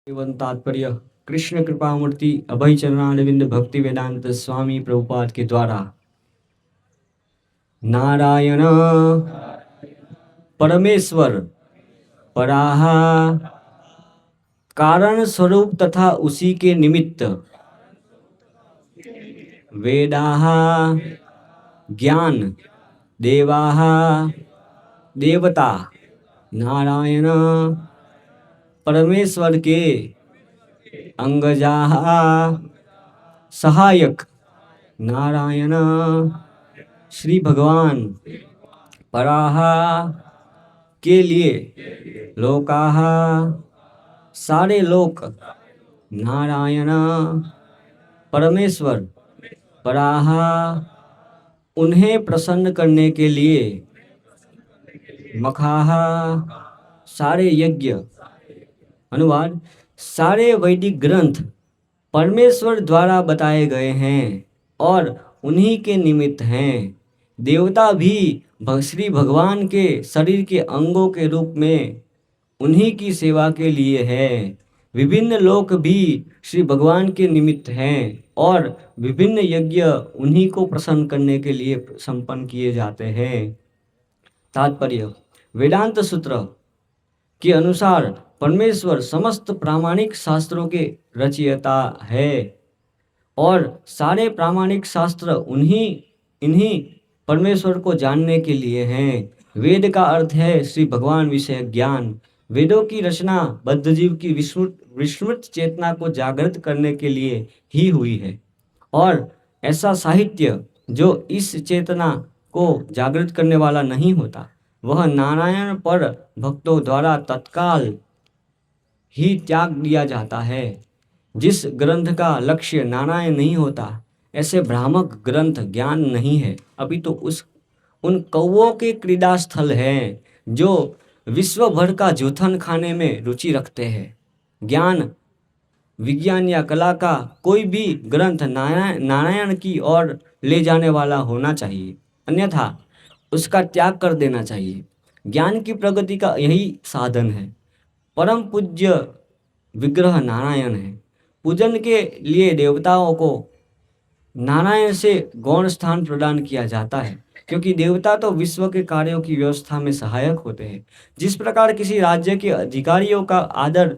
एवं तात्पर्य कृष्ण कृपामूर्ति अभय चरणारविंद भक्ति वेदांत स्वामी प्रभुपाद के द्वारा नारायण परमेश्वर पराह कारण स्वरूप तथा उसी के निमित्त वेदाः ज्ञान देवाः देवता नारायण परमेश्वर के अंगजाः सहायक नारायण श्री भगवान पराह के लिए लोकाः सारे लोक नारायण परमेश्वर पराह उन्हें प्रसन्न करने के लिए मखाः सारे यज्ञ। अनुवाद, सारे वैदिक ग्रंथ परमेश्वर द्वारा बताए गए हैं और उन्हीं के निमित्त हैं। देवता भी श्री भगवान के शरीर के अंगों के रूप में उन्हीं की सेवा के लिए है। विभिन्न लोक भी श्री भगवान के निमित्त हैं और विभिन्न यज्ञ उन्हीं को प्रसन्न करने के लिए संपन्न किए जाते हैं। तात्पर्य, वेदांत सूत्र के अनुसार परमेश्वर समस्त प्रामाणिक शास्त्रों के रचयिता है और सारे प्रामाणिक शास्त्र इन्हीं परमेश्वर को जानने के लिए हैं। वेद का अर्थ है श्री भगवान विषय ज्ञान। वेदों की रचना बद्धजीव की विस्मृत चेतना को जागृत करने के लिए ही हुई है और ऐसा साहित्य जो इस चेतना को जागृत करने वाला नहीं होता वह नारायण पर भक्तों द्वारा तत्काल ही त्याग दिया जाता है। जिस ग्रंथ का लक्ष्य नारायण नहीं होता ऐसे भ्रामक ग्रंथ ज्ञान नहीं है, अभी तो उन कौओं के क्रीड़ा स्थल हैं जो विश्व भर का जूठन खाने में रुचि रखते हैं। ज्ञान, विज्ञान या कला का कोई भी ग्रंथ नारायण की ओर ले जाने वाला होना चाहिए, अन्यथा उसका त्याग कर देना चाहिए। ज्ञान की प्रगति का यही साधन है। परम पूज्य विग्रह नारायण है। पूजन के लिए देवताओं को नारायण से गौण स्थान प्रदान किया जाता है क्योंकि देवता तो विश्व के कार्यों की व्यवस्था में सहायक होते हैं। जिस प्रकार किसी राज्य के अधिकारियों का आदर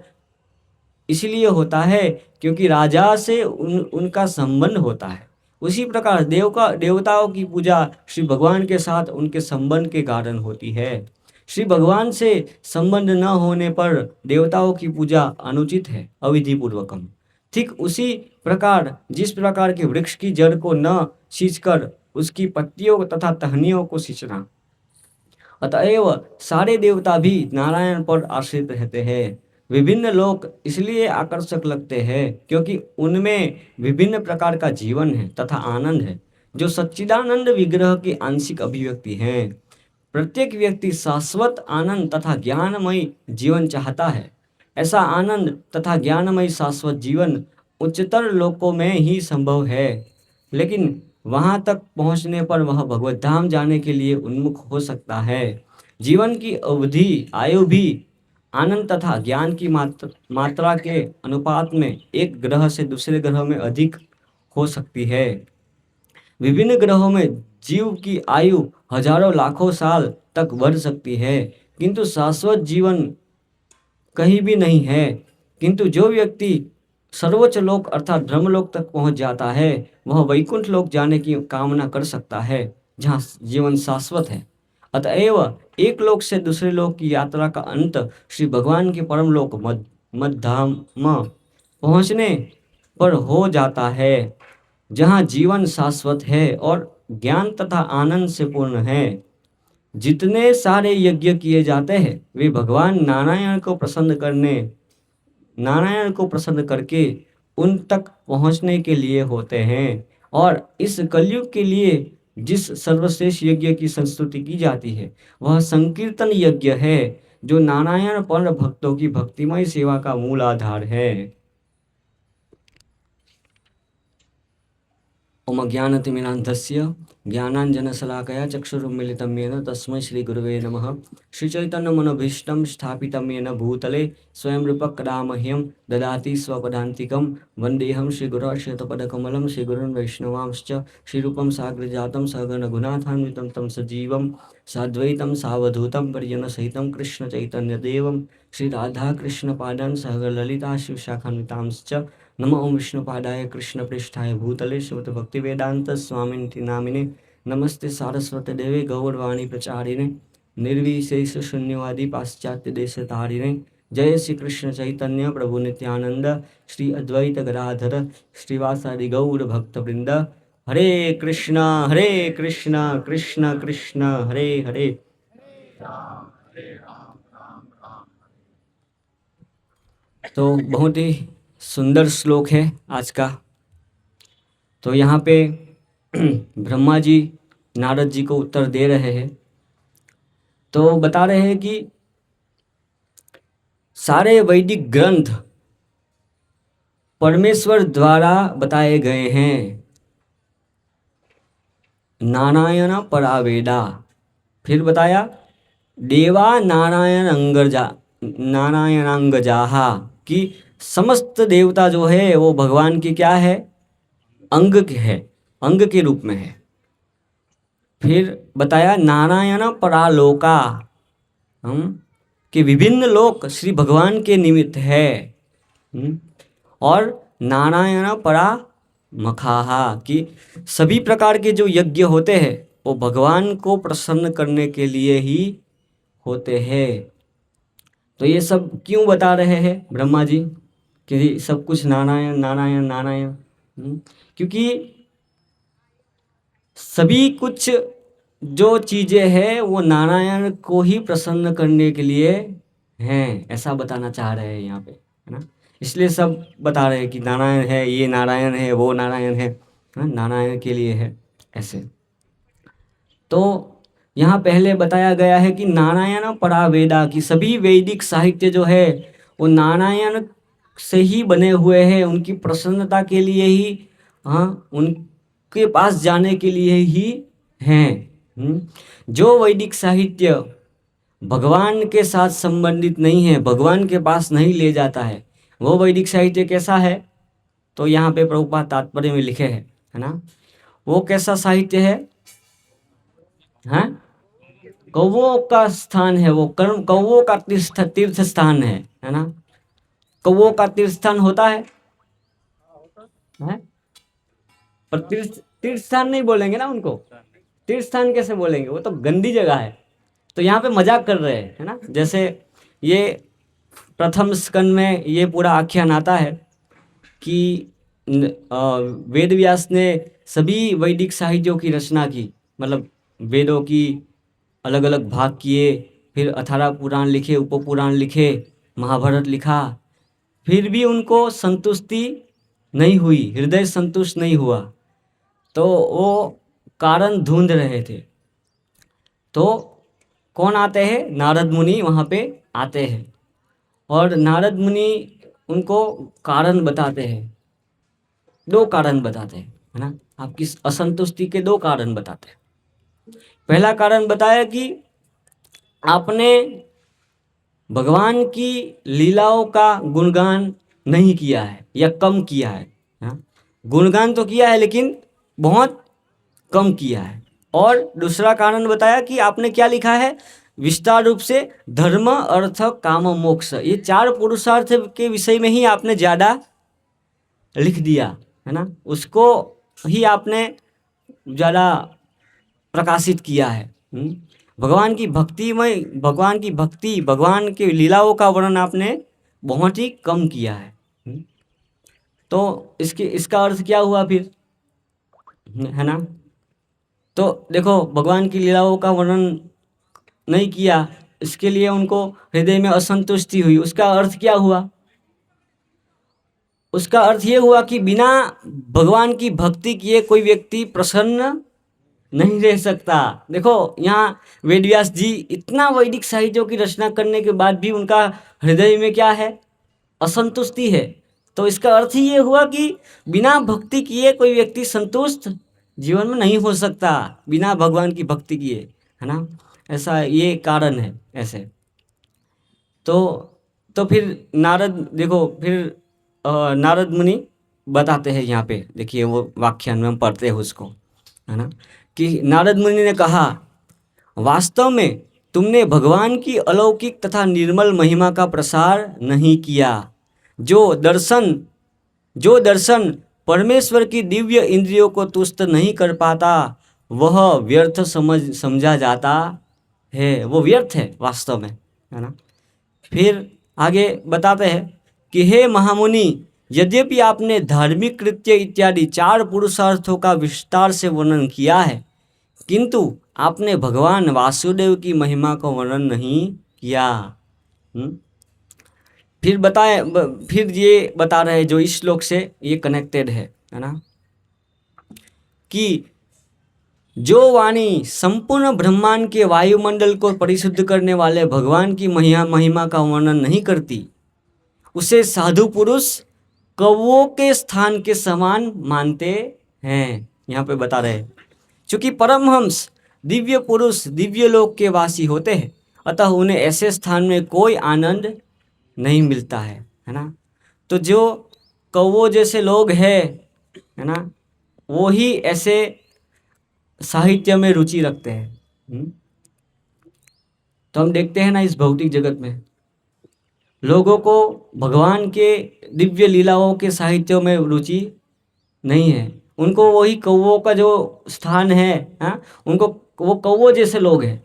इसलिए होता है क्योंकि राजा से उनका संबंध होता है, उसी प्रकार देवताओं की पूजा श्री भगवान के साथ उनके संबंध के कारण होती है। श्री भगवान से संबंध न होने पर देवताओं की पूजा अनुचित है, अविधिपूर्वकम। ठीक उसी प्रकार जिस प्रकार के वृक्ष की जड़ को न सींचकर उसकी पत्तियों तथा टहनियों को सींचना, अतएव सारे देवता भी नारायण पर आश्रित रहते हैं। विभिन्न लोक इसलिए आकर्षक लगते हैं क्योंकि उनमें विभिन्न प्रकार का जीवन है तथा आनंद है जो सच्चिदानंद विग्रह की आंशिक अभिव्यक्ति है। प्रत्येक व्यक्ति शाश्वत आनंद तथा ज्ञानमयी जीवन चाहता है। ऐसा आनंद तथा ज्ञानमयी शाश्वत जीवन उच्चतर लोकों में ही संभव है, लेकिन वहां तक पहुंचने पर वह भगवत धाम जाने के लिए उन्मुख हो सकता है। जीवन की अवधि आयु भी आनंद तथा ज्ञान की मात्रा के अनुपात में एक ग्रह से दूसरे ग्रह में अधिक हो सकती है। विभिन्न ग्रहों में जीव की आयु हजारों लाखों साल तक बढ़ सकती है, किंतु शाश्वत जीवन कहीं भी नहीं है। किंतु जो व्यक्ति सर्वोच्च लोक अर्थात ब्रह्मलोक तक पहुंच जाता है वह वैकुंठ लोक जाने की कामना कर सकता है जहां जीवन शाश्वत है। अतएव एक लोक से दूसरे लोक की यात्रा का अंत श्री भगवान के परम लोक मध्यधाम पहुंचने पर हो जाता है जहां जीवन शाश्वत है और ज्ञान तथा आनंद से पूर्ण है। जितने सारे यज्ञ किए जाते हैं वे भगवान नारायण को प्रसन्न करके उन तक पहुंचने के लिए होते हैं और इस कलयुग के लिए जिस सर्वश्रेष्ठ यज्ञ की संस्तुति की जाती है वह संकीर्तन यज्ञ है जो नारायण पर भक्तों की भक्तिमय सेवा का मूल आधार है। ओम अज्ञानतिमिरान्धस्य ज्ञानाञ्जनशलाकया चक्षुरुन्मीलितं येन तस्मै श्रीगुरुवे नमः। श्रीचैतन्यमनोभीष्टं स्थापितं येन भूतले स्वयं रूपः कदा मह्यं ददाति स्वपदान्तिकं। वन्देऽहं श्रीगुरोः श्वेतपदकमलं श्रीगुरुन् वैष्णवांश्च श्रीरूपं साग्रजातं सहगणगुणान्वितं तं सजीवं साद्वैतं सावधूतं परिजनसहितं कृष्णचैतन्यदेवं श्रीराधाकृष्णपादान् सहगणललिता शिवशाखान्वितांश्च। नमो ओं विष्णुपादाय कृष्णप्रेष्ठाय भूतले श्रीमद्भक्तिवेदान्त स्वामिनिति नामिने। नमस्ते सारस्वती देवे गौरवाणी प्रचारिणे निर्विशेष शून्यवादी पाश्चात्य देशतारिणे। जय श्री कृष्ण चैतन्य प्रभु नित्यानंद श्री अद्वैत गदाधर श्रीवासादि गौर भक्तवृंद। हरे कृष्ण कृष्ण कृष्ण हरे हरे। तो बहुत ही सुंदर श्लोक है आज का। तो यहाँ पे ब्रह्मा जी नारद जी को उत्तर दे रहे हैं। तो बता रहे हैं कि सारे वैदिक ग्रंथ परमेश्वर द्वारा बताए गए हैं। नारायण परावेदा, फिर बताया देवा नारायणांगजाहा कि समस्त देवता जो है वो भगवान की क्या है, अंग के है, अंग के रूप में है। फिर बताया नारायण परालोका, हम कि विभिन्न लोक श्री भगवान के निमित्त है। और नारायण परा मखाहा कि सभी प्रकार के जो यज्ञ होते हैं वो भगवान को प्रसन्न करने के लिए ही होते हैं। तो ये सब क्यों बता रहे हैं ब्रह्मा जी कि सब कुछ नारायण नारायण नारायण? क्योंकि सभी कुछ जो चीजें हैं वो नारायण को ही प्रसन्न करने के लिए हैं, ऐसा बताना चाह रहे हैं यहाँ पे, है ना। इसलिए सब बता रहे हैं कि नारायण है, ये नारायण है, वो नारायण है, नारायण के लिए है ऐसे। तो यहाँ पहले बताया गया है कि नारायण परावेदा की सभी वैदिक साहित्य जो है वो नारायण से ही बने हुए हैं, उनकी प्रसन्नता के लिए ही, उनके पास जाने के लिए ही हैं। जो वैदिक साहित्य भगवान के साथ संबंधित नहीं है, भगवान के पास नहीं ले जाता है, वो वैदिक साहित्य कैसा है? तो यहाँ पे प्रभुपाद तात्पर्य में लिखे हैं, है ना। वो कैसा साहित्य है? कौवों का स्थान है वो, कौवों का तीर्थ स्थान है ना। कौवों का तीर्थ स्थान होता है? पर तीर्थ स्थान नहीं बोलेंगे ना उनको, तीर्थ स्थान कैसे बोलेंगे, वो तो गंदी जगह है। तो यहाँ पे मजाक कर रहे हैं, है ना। जैसे ये प्रथम स्कंद में ये पूरा आख्यान आता है कि वेद व्यास ने सभी वैदिक साहित्यों की रचना की, मतलब वेदों की अलग अलग भाग किए, फिर 18 पुराण लिखे, उपपुराण लिखे, महाभारत लिखा, फिर भी उनको संतुष्टि नहीं हुई, हृदय संतुष्ट नहीं हुआ। तो वो कारण ढूंढ रहे थे। तो कौन आते हैं? नारद मुनि वहाँ पे आते हैं और नारद मुनि उनको कारण बताते हैं, 2 कारण बताते हैं, है ना। आपकी असंतुष्टि के 2 कारण बताते हैं। पहला कारण बताया कि आपने भगवान की लीलाओं का गुणगान नहीं किया है या कम किया है। गुणगान तो किया है लेकिन बहुत कम किया है। और दूसरा कारण बताया कि आपने क्या लिखा है, विस्तार रूप से धर्म अर्थ काम मोक्ष, ये 4 पुरुषार्थ के विषय में ही आपने ज़्यादा लिख दिया, है ना। उसको ही आपने ज़्यादा प्रकाशित किया है। भगवान की भक्ति में, भगवान की भक्ति, भगवान की लीलाओं का वर्णन आपने बहुत ही कम किया है। तो इसका अर्थ क्या हुआ फिर, है ना। तो देखो, भगवान की लीलाओं का वर्णन नहीं किया, इसके लिए उनको हृदय में असंतुष्टि हुई। उसका अर्थ क्या हुआ? उसका अर्थ ये हुआ कि बिना भगवान की भक्ति किए कोई व्यक्ति प्रसन्न नहीं रह सकता। देखो, यहाँ वेदव्यास जी इतना वैदिक साहित्यों की रचना करने के बाद भी उनका हृदय में क्या है? असंतुष्टि है। तो इसका अर्थ ही ये हुआ कि बिना भक्ति किए कोई व्यक्ति संतुष्ट जीवन में नहीं हो सकता, बिना भगवान की भक्ति किए, है ना। ऐसा ये कारण है ऐसे। तो फिर नारद देखो, फिर नारद मुनि बताते हैं यहाँ पे, देखिए वो व्याख्यान में हम पढ़ते हैं उसको, है ना, कि नारद मुनि ने कहा, वास्तव में तुमने भगवान की अलौकिक तथा निर्मल महिमा का प्रसार नहीं किया। जो दर्शन परमेश्वर की दिव्य इंद्रियों को तुष्ट नहीं कर पाता, वह व्यर्थ समझा जाता है, वो व्यर्थ है वास्तव में, है ना। फिर आगे बताते हैं कि हे महामुनि, यद्यपि आपने धार्मिक कृत्य इत्यादि 4 पुरुषार्थों का विस्तार से वर्णन किया है, किंतु आपने भगवान वासुदेव की महिमा को वर्णन नहीं किया। फिर ये बता रहे हैं, जो इस श्लोक से ये कनेक्टेड है ना, कि जो वाणी संपूर्ण ब्रह्मांड के वायुमंडल को परिशुद्ध करने वाले भगवान की महिमा का वर्णन नहीं करती, उसे साधु पुरुष कौओं के स्थान के समान मानते हैं। यहाँ पे बता रहे हैं, चूंकि परमहंस दिव्य पुरुष दिव्य लोक के वासी होते हैं, अतः उन्हें ऐसे स्थान में कोई आनंद नहीं मिलता है ना। तो जो कौओं जैसे लोग हैं, है ना, वो ही ऐसे साहित्य में रुचि रखते हैं। तो हम देखते हैं ना, इस भौतिक जगत में लोगों को भगवान के दिव्य लीलाओं के साहित्यों में रुचि नहीं है। उनको वही कौओं का जो स्थान है, हाँ, उनको वो कौओं जैसे लोग हैं,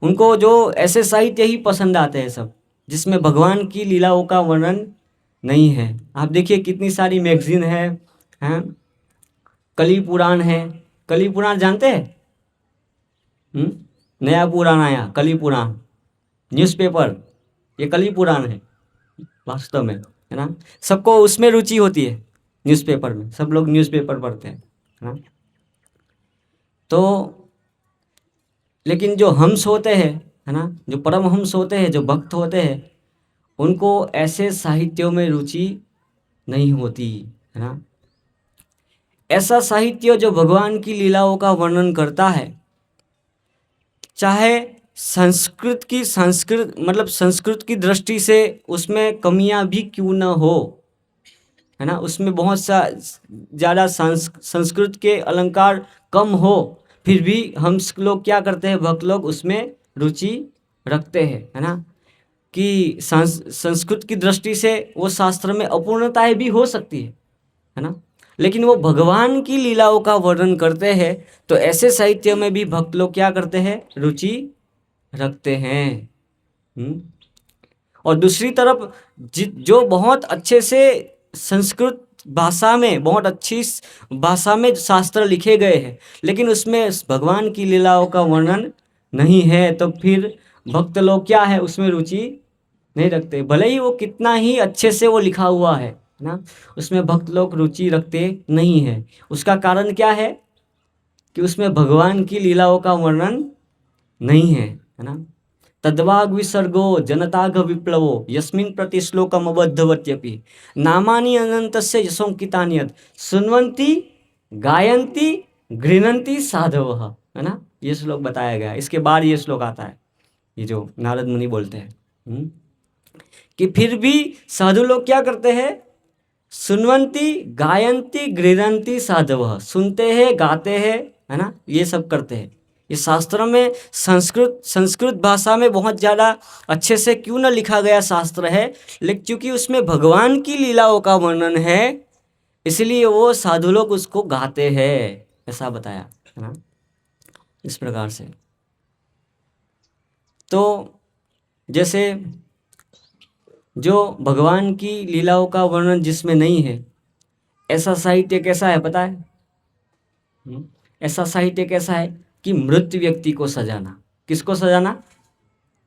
उनको जो ऐसे साहित्य ही पसंद आते हैं सब, जिसमें भगवान की लीलाओं का वर्णन नहीं है। आप देखिए कितनी सारी मैगजीन है, हैं, कली पुराण है। कली पुराण जानते हैं? नया पुराण आया, कली पुराण न्यूज़पेपर, ये कली पुराण है वास्तव में, है ना। सबको उसमें रुचि होती है, न्यूज़पेपर में, सब लोग न्यूज़पेपर पढ़ते हैं, है ना। तो लेकिन जो हंस होते हैं, है ना, जो परम हंस होते हैं, जो भक्त होते हैं, उनको ऐसे साहित्यों में रुचि नहीं होती, है ना। ऐसा साहित्य जो भगवान की लीलाओं का वर्णन करता है, चाहे संस्कृत की दृष्टि से उसमें कमियां भी क्यों न हो, है ना, उसमें बहुत सा ज़्यादा संस्कृत के अलंकार कम हो, फिर भी हम लोग क्या करते हैं, भक्त लोग उसमें रुचि रखते हैं, है ना, कि संस्कृत की दृष्टि से वो शास्त्र में अपूर्णताएं भी हो सकती है ना, लेकिन वो भगवान की लीलाओं का वर्णन करते हैं, तो ऐसे साहित्य में भी भक्त लोग क्या करते हैं, रुचि रखते हैं। और दूसरी तरफ जो बहुत अच्छे से संस्कृत भाषा में, बहुत अच्छी भाषा में शास्त्र लिखे गए हैं, लेकिन उसमें भगवान की लीलाओं का वर्णन नहीं है, तो फिर भक्त लोग क्या है, उसमें रुचि नहीं रखते, भले ही वो कितना ही अच्छे से वो लिखा हुआ है ना, उसमें भक्त लोग रुचि रखते नहीं है। उसका कारण क्या है, कि उसमें भगवान की लीलाओं का वर्णन नहीं है ना। तद्वाग विसर्गो जनताघ विप्लवो यस्मिन् प्रति श्लोकम अबद्धवत्यपि नामानि अनन्तस्य यशोंकितानि यत् सुन्वन्ति गायन्ति गृह्णन्ति साधवः, है ना, ये श्लोक बताया गया। इसके बाद ये श्लोक आता है, ये जो नारद मुनि बोलते हैं, कि फिर भी साधु लोग क्या करते हैं, सुनवंती गायंती गृह्णन्ति साधवः, सुनते हैं, गाते हैं, है ना, ये सब करते हैं। ये शास्त्रों में संस्कृत भाषा में बहुत ज़्यादा अच्छे से क्यों न लिखा गया शास्त्र है, लेकिन चूंकि उसमें भगवान की लीलाओं का वर्णन है, इसलिए वो साधु लोग उसको गाते हैं, ऐसा बताया, है ना, इस प्रकार से। तो जैसे जो भगवान की लीलाओं का वर्णन जिसमें नहीं है, ऐसा साहित्य कैसा है पता है? ऐसा साहित्य कैसा है कि मृत व्यक्ति को सजाना। किसको सजाना?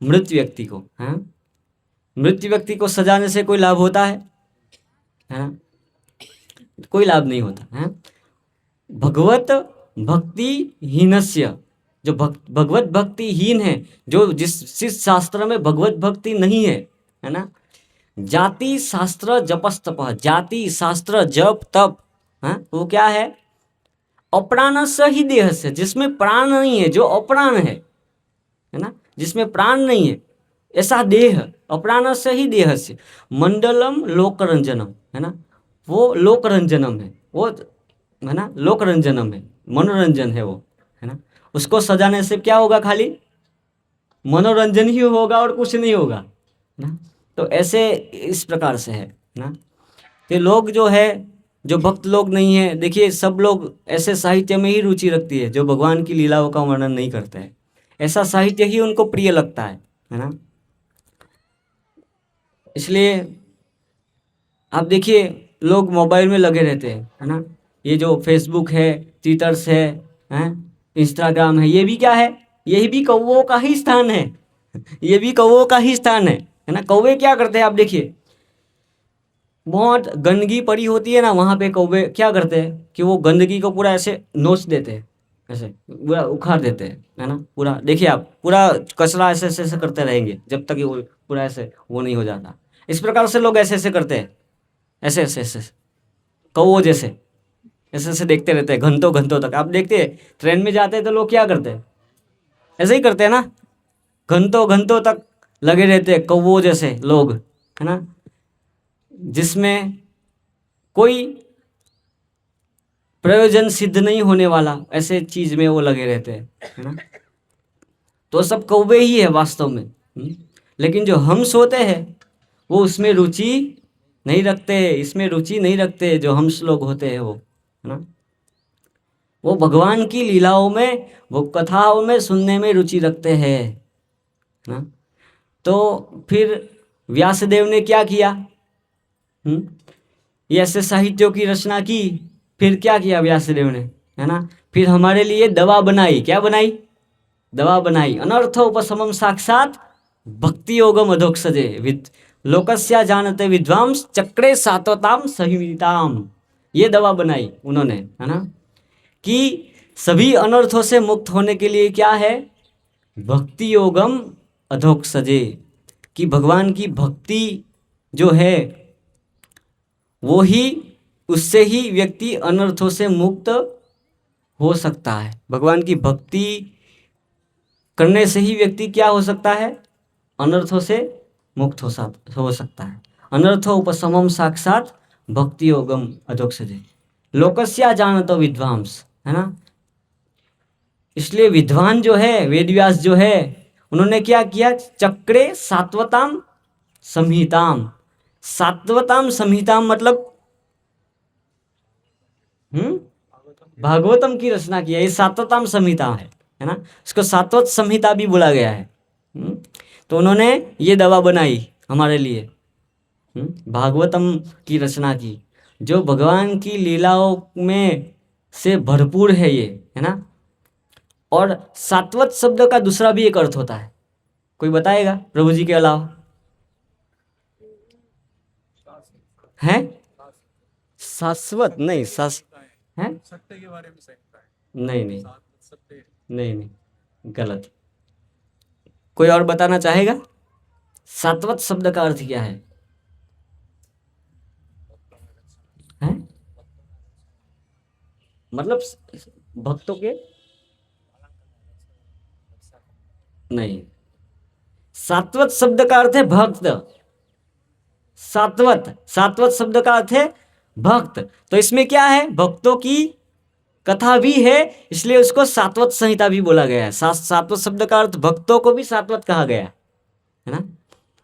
मृत व्यक्ति को। हाँ, मृत व्यक्ति को सजाने से कोई लाभ होता है? हाँ, कोई लाभ नहीं होता है। भगवत भक्ति हीनस्य, जो भगवत भक्ति हीन है, जो जिस शास्त्र में भगवत भक्ति नहीं है, है ना, जाति शास्त्र जपस्तप, जाति शास्त्र जप तप, हाँ वो क्या है? अप्राण स ही देह से, जिसमें प्राण नहीं है, जो अप्राण है ना, जिसमें प्राण नहीं है, ऐसा देह, अप्राण से ही देह से। मंडलम लोकरंजनम, है ना, वो लोकरंजनम है, वो है ना, लोकरंजनम है, मनोरंजन है वो, है ना। उसको सजाने से क्या होगा? खाली मनोरंजन ही होगा और कुछ नहीं होगा ना। तो ऐसे इस प्रकार से है ना। तो लोग जो है, जो भक्त लोग नहीं है, देखिए सब लोग ऐसे साहित्य में ही रुचि रखती है जो भगवान की लीलाओं का वर्णन नहीं करते हैं। ऐसा साहित्य ही उनको प्रिय लगता है ना। इसलिए आप देखिए लोग मोबाइल में लगे रहते हैं, है ना। ये जो फेसबुक है, ट्विटर्स है, इंस्टाग्राम है, ये भी क्या है? यही भी कौवों का ही स्थान है। ये भी कौवों का ही स्थान है ना। कौवे क्या करते हैं आप देखिए, बहुत गंदगी पड़ी होती है ना, वहाँ पे कौवे क्या करते हैं कि वो गंदगी को पूरा ऐसे नोच देते हैं, ऐसे पूरा उखाड़ देते हैं, है ना। पूरा देखिए आप, पूरा कचरा ऐसे ऐसे ऐसे करते रहेंगे जब तक ये वो पूरा ऐसे वो नहीं हो जाता। इस प्रकार से लोग ऐसे ऐसे करते हैं, ऐसे ऐसे ऐसे कौवों जैसे ऐसे ऐसे देखते रहते हैं घंटों घंटों तक। आप देखते हैं ट्रेन में जाते हैं तो लोग क्या करते हैं? ऐसे ही करते हैं ना, घंटों घंटों तक लगे रहते हैं कौवों जैसे लोग, है ना, जिसमें कोई प्रयोजन सिद्ध नहीं होने वाला ऐसे चीज में वो लगे रहते हैं, है ना। तो सब कौवे ही है वास्तव में। लेकिन जो हम सोते हैं वो उसमें रुचि नहीं रखते, इसमें रुचि नहीं रखते। जो हंस लोग होते हैं वो, है ना, वो भगवान की लीलाओं में, वो कथाओं में सुनने में रुचि रखते हैं ना। तो फिर व्यासदेव ने क्या किया? ये ऐसे साहित्यों की रचना की। फिर क्या किया व्यासदेव ने, है ना, फिर हमारे लिए दवा बनाई। क्या बनाई? दवा बनाई। अनर्थोपशमम साक्षात भक्ति योगम अधोक्षजे लोकस्या जानते विद्वांस चक्रे सात्वताम संहिताम। ये दवा बनाई उन्होंने, है ना, कि सभी अनर्थों से मुक्त होने के लिए क्या है? भक्ति योगम अधोक्षजे, कि भगवान की भक्ति जो है वो ही, उससे ही व्यक्ति अनर्थों से मुक्त हो सकता है। भगवान की भक्ति करने से ही व्यक्ति क्या हो सकता है? अनर्थों से मुक्त हो सकता है। अनर्थो उपशमम साक्षात भक्ति योगम अधोक्षजे लोकस्या जानतो विद्वांस, है ना। इसलिए विद्वान जो है, वेदव्यास जो है, उन्होंने क्या किया? चक्रे सात्वताम संहिताम। सात्वताम संहिताम मतलब भागवतम की रचना किया। ये सात्वताम संहिता है ना, इसको सात्वत संहिता भी बोला गया है। तो उन्होंने ये दवा बनाई हमारे लिए, भागवतम की रचना की, जो भगवान की लीलाओं में से भरपूर है ये, है ना। और सात्वत शब्द का दूसरा भी एक अर्थ होता है, कोई बताएगा प्रभु जी के अलावा? है शाश्वत नहीं, है सत्य के बारे में सही है। नहीं नहीं सत्य नहीं नहीं, गलत। कोई और बताना चाहेगा? सात्वत शब्द का अर्थ क्या है? हैं? मतलब भक्तों के नहीं, सात्वत शब्द का अर्थ है भक्त। सात्वत, सात्वत शब्द का अर्थ है भक्त। तो इसमें क्या है? भक्तों की कथा भी है, इसलिए उसको सात्वत संहिता भी बोला गया है। सात्वत शब्द का अर्थ भक्तों को भी सात्वत कहा गया है ना।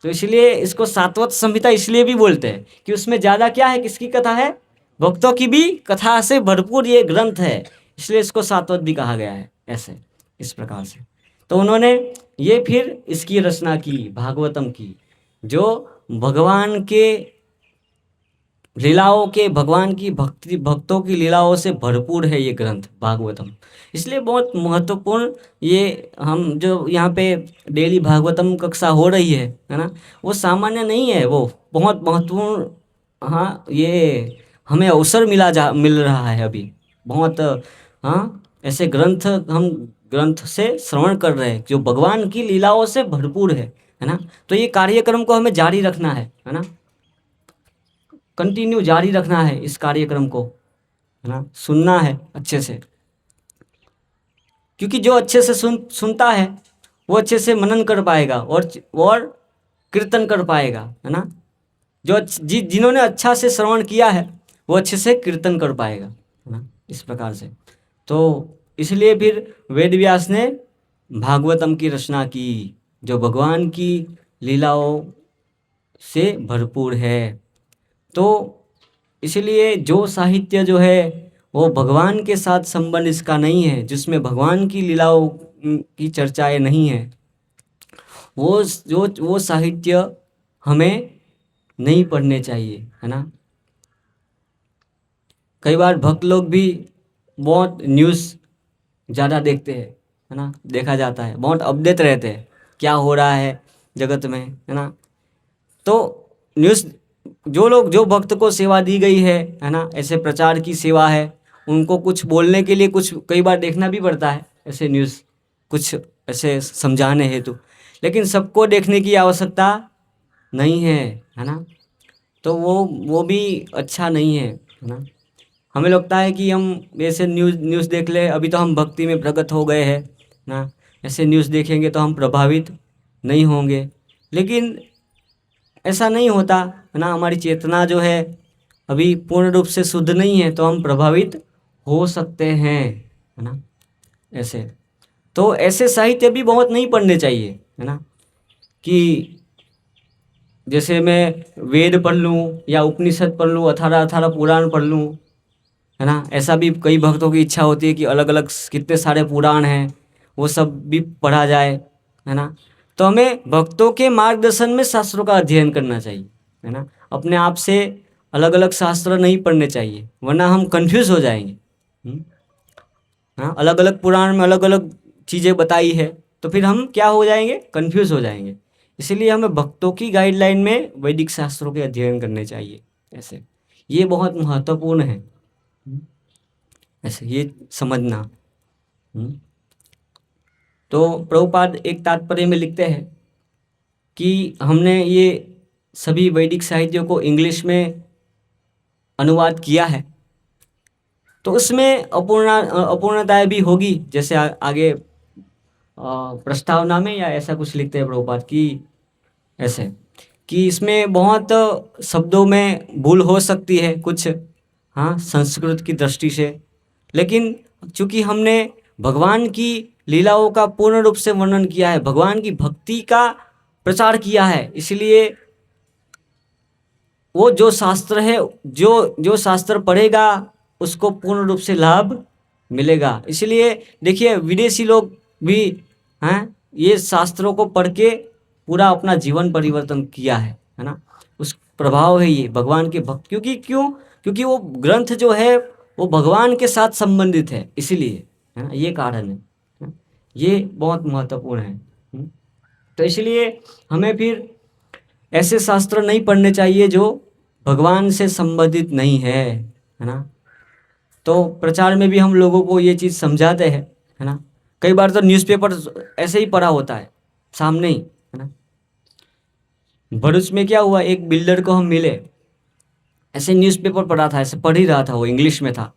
तो इसलिए इसको सात्वत संहिता इसलिए भी बोलते हैं कि उसमें ज़्यादा क्या है? किसकी कथा है? भक्तों की भी कथा से भरपूर ये ग्रंथ है, इसलिए इसको सात्वत भी कहा गया है। ऐसे इस प्रकार से तो उन्होंने ये फिर इसकी रचना की, भागवतम की, जो भगवान के लीलाओं के, भगवान की भक्ति, भक्तों की लीलाओं से भरपूर है ये ग्रंथ भागवतम। इसलिए बहुत महत्वपूर्ण ये, हम जो यहाँ पे डेली भागवतम कक्षा हो रही है ना, वो सामान्य नहीं है, वो बहुत महत्वपूर्ण। हाँ, ये हमें अवसर मिल रहा है अभी बहुत। हाँ, ऐसे ग्रंथ हम ग्रंथ से श्रवण कर रहे हैं जो भगवान की लीलाओं से भरपूर है ना। तो ये कार्यक्रम को हमें जारी रखना है ना। कंटिन्यू जारी रखना है इस कार्यक्रम को, है ना, सुनना है अच्छे से, क्योंकि जो अच्छे से सुनता है वो अच्छे से मनन कर पाएगा और कीर्तन कर पाएगा, है ना। जिन्होंने अच्छा से श्रवण किया है वो अच्छे से कीर्तन कर पाएगा, है ना, इस प्रकार से। तो इसलिए फिर वेद व्यास ने भागवतम की रचना की, जो भगवान की लीलाओं से भरपूर है। तो इसलिए जो साहित्य जो है वो भगवान के साथ संबंध इसका नहीं है, जिसमें भगवान की लीलाओं की चर्चाएं नहीं है, वो साहित्य हमें नहीं पढ़ने चाहिए, है ना। कई बार भक्त लोग भी बहुत न्यूज़ ज़्यादा देखते हैं, है ना, देखा जाता है, बहुत अपडेट रहते हैं क्या हो रहा है जगत में, है ना। तो न्यूज़ जो भक्त को सेवा दी गई है ना, ऐसे प्रचार की सेवा है, उनको कुछ बोलने के लिए कुछ कई बार देखना भी पड़ता है ऐसे न्यूज़, कुछ ऐसे समझाने हेतु, लेकिन सबको देखने की आवश्यकता नहीं है ना। तो वो भी अच्छा नहीं है ना। हमें लगता है कि हम ऐसे न्यूज़ देख ले, अभी तो हम भक्ति में प्रगट हो गए हैं ना, ऐसे न्यूज़ देखेंगे तो हम प्रभावित नहीं होंगे, लेकिन ऐसा नहीं होता, है ना। हमारी चेतना जो है अभी पूर्ण रूप से शुद्ध नहीं है, तो हम प्रभावित हो सकते हैं, है ना, ऐसे। तो ऐसे साहित्य भी बहुत नहीं पढ़ने चाहिए, है ना, कि जैसे मैं वेद पढ़ लूँ या उपनिषद पढ़ लूँ, 18 पुराण पढ़ लूँ, है ना। ऐसा भी कई भक्तों की इच्छा होती है कि अलग अलग कितने सारे पुराण हैं वो सब भी पढ़ा जाए, है ना। तो हमें भक्तों के मार्गदर्शन में शास्त्रों का अध्ययन करना चाहिए, है ना। अपने आप से अलग अलग शास्त्र नहीं पढ़ने चाहिए, वरना हम कंफ्यूज हो जाएंगे। हाँ, अलग अलग पुराण में अलग अलग चीज़ें बताई है, तो फिर हम क्या हो जाएंगे, कंफ्यूज हो जाएंगे। इसीलिए हमें भक्तों की गाइडलाइन में वैदिक शास्त्रों के अध्ययन करने चाहिए, ऐसे। ये बहुत महत्वपूर्ण है, ऐसे ये समझना। तो प्रभुपाद एक तात्पर्य में लिखते हैं कि हमने ये सभी वैदिक साहित्यों को इंग्लिश में अनुवाद किया है, तो उसमें अपूर्णताएं भी होगी, जैसे आगे प्रस्तावना में या ऐसा कुछ लिखते हैं प्रभुपाद की, ऐसे कि इसमें बहुत शब्दों में भूल हो सकती है कुछ, हाँ, संस्कृत की दृष्टि से, लेकिन चूंकि हमने भगवान की लीलाओं का पूर्ण रूप से वर्णन किया है, भगवान की भक्ति का प्रचार किया है, इसलिए वो जो शास्त्र है, जो शास्त्र पढ़ेगा उसको पूर्ण रूप से लाभ मिलेगा। इसलिए देखिए विदेशी लोग भी हैं, ये शास्त्रों को पढ़ के पूरा अपना जीवन परिवर्तन किया है ना। उस प्रभाव है ये भगवान के भक्त, क्योंकि वो ग्रंथ जो है वो भगवान के साथ संबंधित है, इसीलिए, है ना, ये कारण है ना? ये बहुत महत्वपूर्ण है। तो इसलिए हमें फिर ऐसे शास्त्र नहीं पढ़ने चाहिए जो भगवान से संबंधित नहीं है ना। तो प्रचार में भी हम लोगों को ये चीज़ समझाते हैं, है ना। कई बार तो न्यूज़पेपर ऐसे ही पढ़ा होता है सामने ही, है ना। भरूच में क्या हुआ, एक बिल्डर को हम मिले, ऐसे न्यूज़पेपर पढ़ा था, ऐसे पढ़ ही रहा था, वो इंग्लिश में था।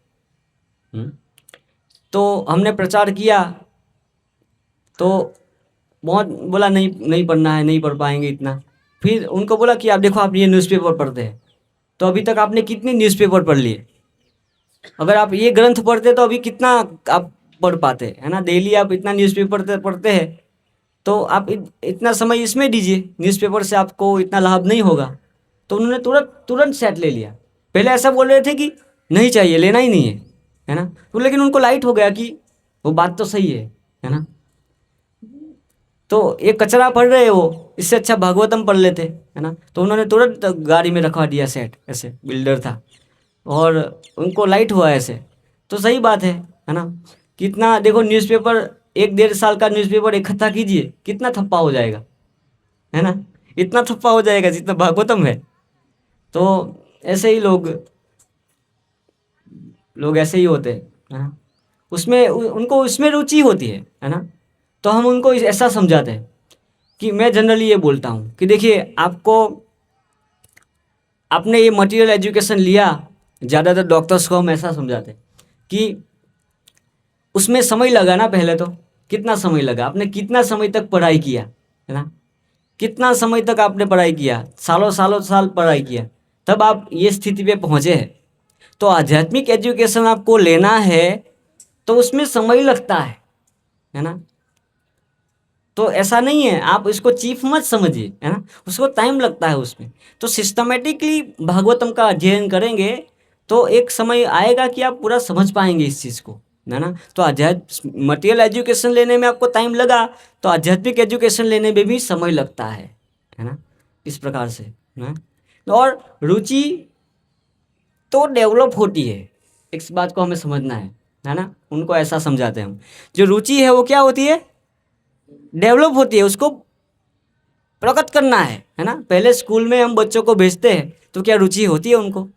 तो हमने प्रचार किया, तो बहुत बोला नहीं नहीं पढ़ना है, नहीं पढ़ पाएंगे इतना। फिर उनको बोला कि आप देखो, आप ये न्यूज़पेपर पढ़ते हैं, तो अभी तक आपने कितने न्यूज़पेपर पढ़ लिए। अगर आप ये ग्रंथ पढ़ते तो अभी कितना आप पढ़ पाते, है ना। डेली आप इतना न्यूज़पेपर पढ़ते हैं, तो आप इतना समय इसमें दीजिए, न्यूज़पेपर से आपको इतना लाभ नहीं होगा। तो उन्होंने तुरंत सेट ले लिया। पहले ऐसा बोल रहे थे कि नहीं चाहिए, लेना ही नहीं है ना। तो लेकिन उनको लाइट हो गया कि वो बात तो सही है ना। तो ये कचरा पढ़ रहे हैं वो, इससे अच्छा भागवतम पढ़ लेते, है ना। तो उन्होंने तुरंत गाड़ी में रखवा दिया सेट, ऐसे बिल्डर था, और उनको लाइट हुआ ऐसे। तो सही बात है ना। कितना देखो, न्यूज़पेपर 1-1.5 साल का न्यूज़पेपर इकट्ठा कीजिए, कितना थप्पा हो जाएगा, है ना। इतना थप्पा हो जाएगा जितना भागवतम है। तो ऐसे ही लोग ऐसे ही होते हैं, है ना। उसमें उनको उसमें रुचि होती है ना। तो हम उनको ऐसा समझाते हैं कि मैं जनरली ये बोलता हूँ कि देखिए, आपने ये मटेरियल एजुकेशन लिया, ज़्यादातर डॉक्टर्स को हम ऐसा समझाते हैं कि उसमें समय लगा ना, पहले तो कितना समय लगा, आपने कितना समय तक पढ़ाई किया, है ना, कितना समय तक आपने पढ़ाई किया, सालों सालों साल पढ़ाई किया, तब आप ये स्थिति पे पहुँचे हैं। तो आध्यात्मिक एजुकेशन आपको लेना है तो उसमें समय लगता है ना। तो ऐसा नहीं है, आप इसको चीफ मत समझिए, है ना, उसको टाइम लगता है उसमें। तो सिस्टमेटिकली भागवतम का अध्ययन करेंगे तो एक समय आएगा कि आप पूरा समझ पाएंगे इस चीज़ को, है ना। तो मटेरियल एजुकेशन लेने में आपको टाइम लगा, तो आध्यात्मिक एजुकेशन लेने में भी समय लगता है ना, इस प्रकार से ना। और रुचि तो डेवलप होती है, इस बात को हमें समझना है ना। उनको ऐसा समझाते हैं हम, जो रुचि है वो क्या होती है, डेवलप होती है, उसको प्रकट करना है ना। पहले स्कूल में हम बच्चों को भेजते हैं तो क्या रुचि होती है उनको,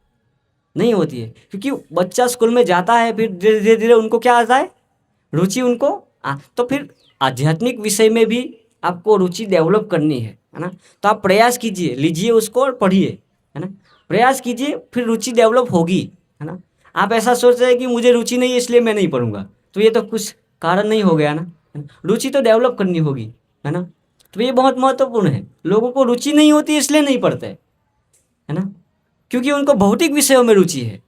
नहीं होती है, क्योंकि बच्चा स्कूल में जाता है, फिर धीरे धीरे धीरे उनको क्या आता है, रुचि उनको तो फिर आध्यात्मिक विषय में भी आपको रुचि डेवलप करनी है ना। तो आप प्रयास कीजिए, लीजिए उसको और पढ़िए, है ना, प्रयास कीजिए, फिर रुचि डेवलप होगी, है ना। आप ऐसा सोच रहे हैं कि मुझे रुचि नहीं है इसलिए मैं नहीं पढ़ूंगा, तो ये तो कुछ कारण नहीं हो गया ना, है ना? रुचि तो डेवलप करनी होगी, है ना। तो ये बहुत महत्वपूर्ण है, लोगों को रुचि नहीं होती इसलिए नहीं पढ़ते, है ना, क्योंकि उनको भौतिक विषयों में रुचि है।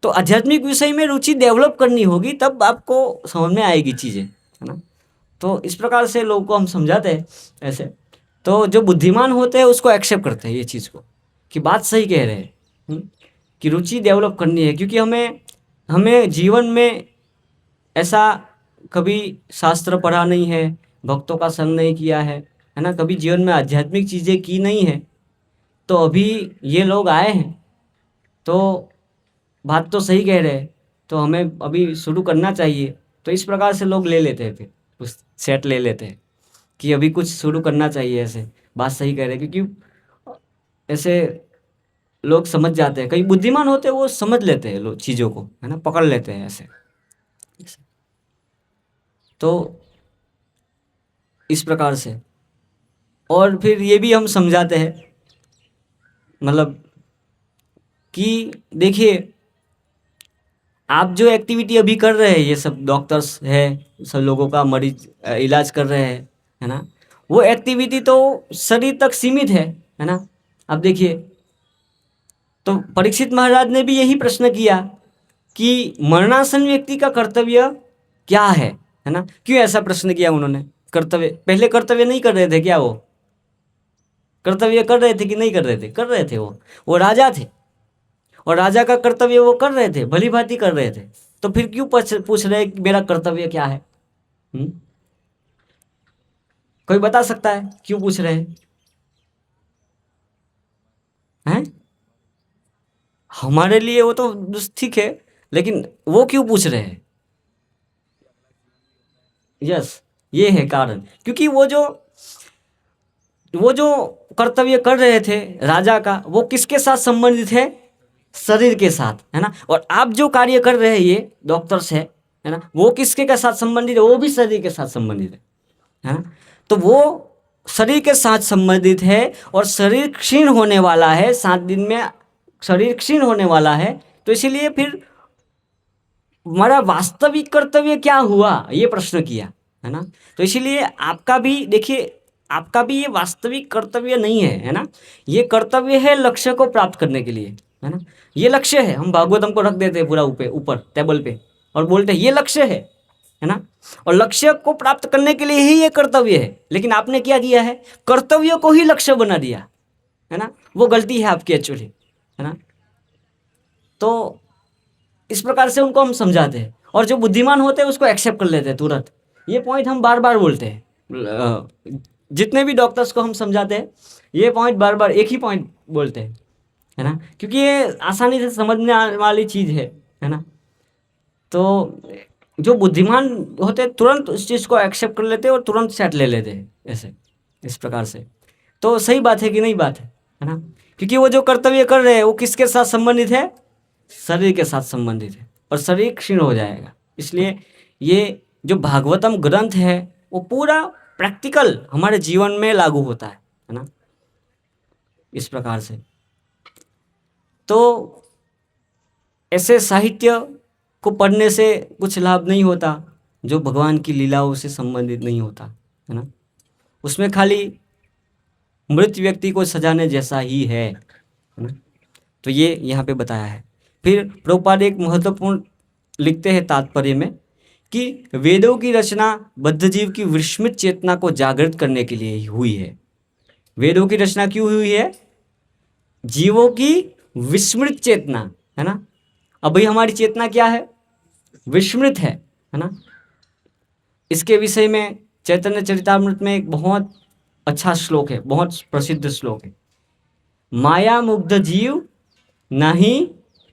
तो आध्यात्मिक विषय में रुचि डेवलप करनी होगी, तब आपको समझ में आएगी चीज़ें, है ना। तो इस प्रकार से लोगों को हम समझाते हैं ऐसे। तो जो बुद्धिमान होते हैं उसको एक्सेप्ट करते हैं ये चीज़ को, कि बात सही कह रहे हैं, कि रुचि डेवलप करनी है, क्योंकि हमें हमें जीवन में ऐसा कभी शास्त्र पढ़ा नहीं है, भक्तों का संग नहीं किया है ना, कभी जीवन में आध्यात्मिक चीज़ें की नहीं है, तो अभी ये लोग आए हैं, तो बात तो सही कह रहे हैं, तो हमें अभी शुरू करना चाहिए। तो इस प्रकार से लोग ले लेते हैं, फिर उस सेट ले लेते हैं कि अभी कुछ शुरू करना चाहिए, ऐसे बात सही कह रहे हैं, क्योंकि ऐसे लोग समझ जाते हैं, कई बुद्धिमान होते हैं वो समझ लेते हैं लोग चीज़ों को, है ना, पकड़ लेते हैं ऐसे। तो इस प्रकार से, और फिर ये भी हम समझाते हैं, मतलब कि देखिए आप जो एक्टिविटी अभी कर रहे हैं, ये सब डॉक्टर्स है, सब लोगों का मरीज इलाज कर रहे हैं, है ना, वो एक्टिविटी तो शरीर तक सीमित है ना। अब देखिए, तो परीक्षित महाराज ने भी यही प्रश्न किया कि मरणासन व्यक्ति का कर्तव्य क्या है ना। क्यों ऐसा प्रश्न किया उन्होंने, कर्तव्य, पहले कर्तव्य नहीं कर रहे थे क्या, वो कर्तव्य कर रहे थे कि नहीं कर रहे थे, कर रहे थे, वो राजा थे, और राजा का कर्तव्य वो कर रहे थे, भली भांति कर रहे थे। तो फिर क्यों पूछ रहे कि मेरा कर्तव्य क्या है? कोई बता सकता है क्यों पूछ रहे हैं? हमारे लिए वो तो ठीक है, लेकिन वो क्यों पूछ रहे हैं? यस, ये है कारण, क्योंकि वो जो कर्तव्य कर रहे थे राजा का, वो किसके साथ संबंधित है? शरीर के साथ, है ना। और आप जो कार्य कर रहे हैं, ये डॉक्टर्स है ना, वो किसके के साथ संबंधित है? वो भी शरीर के साथ संबंधित है ना। तो वो शरीर के साथ संबंधित है, और शरीर क्षीण होने वाला है, 7 दिन में शरीर क्षीण होने वाला है। तो इसीलिए फिर हमारा वास्तविक कर्तव्य क्या हुआ, ये प्रश्न किया, है ना। तो इसीलिए आपका भी देखिए, आपका भी ये वास्तविक कर्तव्य नहीं है ना, ये कर्तव्य है लक्ष्य को प्राप्त करने के लिए, है ना। ये लक्ष्य है, हम भागवतम को रख देते हैं पूरा ऊपर टेबल पे और बोलते हैं ये लक्ष्य है ना। और लक्ष्य को प्राप्त करने के लिए ही ये कर्तव्य है, लेकिन आपने क्या किया है, कर्तव्य को ही लक्ष्य बना दिया, है ना। वो गलती है आपकी एक्चुअली, है ना। तो इस प्रकार से उनको हम समझाते हैं, और जो बुद्धिमान होते हैं उसको एक्सेप्ट कर लेते हैं तुरंत। ये पॉइंट हम बार बार बोलते हैं, जितने भी डॉक्टर्स को हम समझाते हैं ये पॉइंट बार बार एक ही पॉइंट बोलते हैं, है ना, क्योंकि ये आसानी से समझने आने वाली चीज़ है ना। तो जो बुद्धिमान होते हैं तुरंत उस चीज़ को एक्सेप्ट कर लेते हैं और तुरंत सेट ले लेते हैं ऐसे, इस प्रकार से। तो सही बात है कि नहीं बात है ना, क्योंकि वो जो कर्तव्य कर रहे हैं वो किसके साथ संबंधित है? शरीर के साथ संबंधित है, और शरीर क्षीण हो जाएगा। इसलिए ये जो भागवतम ग्रंथ है वो पूरा प्रैक्टिकल हमारे जीवन में लागू होता है ना, इस प्रकार से। तो ऐसे साहित्य को पढ़ने से कुछ लाभ नहीं होता जो भगवान की लीलाओं से संबंधित नहीं होता, है ना। उसमें खाली मृत व्यक्ति को सजाने जैसा ही है ना। तो ये यहाँ पे बताया है। फिर प्रभुपाद एक महत्वपूर्ण लिखते हैं तात्पर्य में कि वेदों की रचना बद्धजीव की विस्मृत चेतना को जागृत करने के लिए ही हुई है। वेदों की रचना क्यों हुई है? जीवों की विस्मृत चेतना, है ना। अभी हमारी चेतना क्या है? विस्मृत है ना। इसके विषय में चैतन्य चरितामृत में एक बहुत अच्छा श्लोक है, बहुत प्रसिद्ध श्लोक है। माया मुग्ध जीव नहीं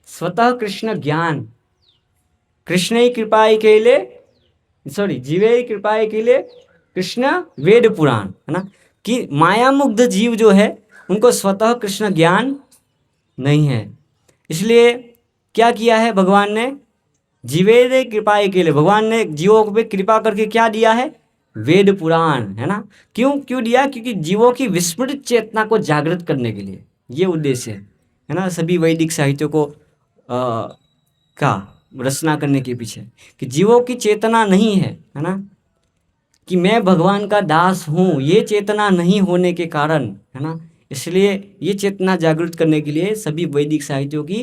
स्वतः कृष्ण ज्ञान, कृष्ण ही कृपाई के लिए, जीवे कृपाई के लिए कृष्ण वेद पुराण, है ना। कि माया मुग्ध जीव जो है उनको स्वतः कृष्ण ज्ञान नहीं है। इसलिए क्या किया है भगवान ने? जीवे कृपाई के लिए भगवान ने जीवों पे कृपा करके क्या दिया है? वेद पुराण, है ना। क्यों दिया? क्योंकि जीवों की विस्मृत चेतना को जागृत करने के लिए, ये उद्देश्य है ना सभी वैदिक साहित्यों को का रचना करने के पीछे, कि जीवों की चेतना नहीं है ना, कि मैं भगवान का दास हूँ, ये चेतना नहीं होने के कारण, है ना, इसलिए ये चेतना जागृत करने के लिए सभी वैदिक साहित्यों की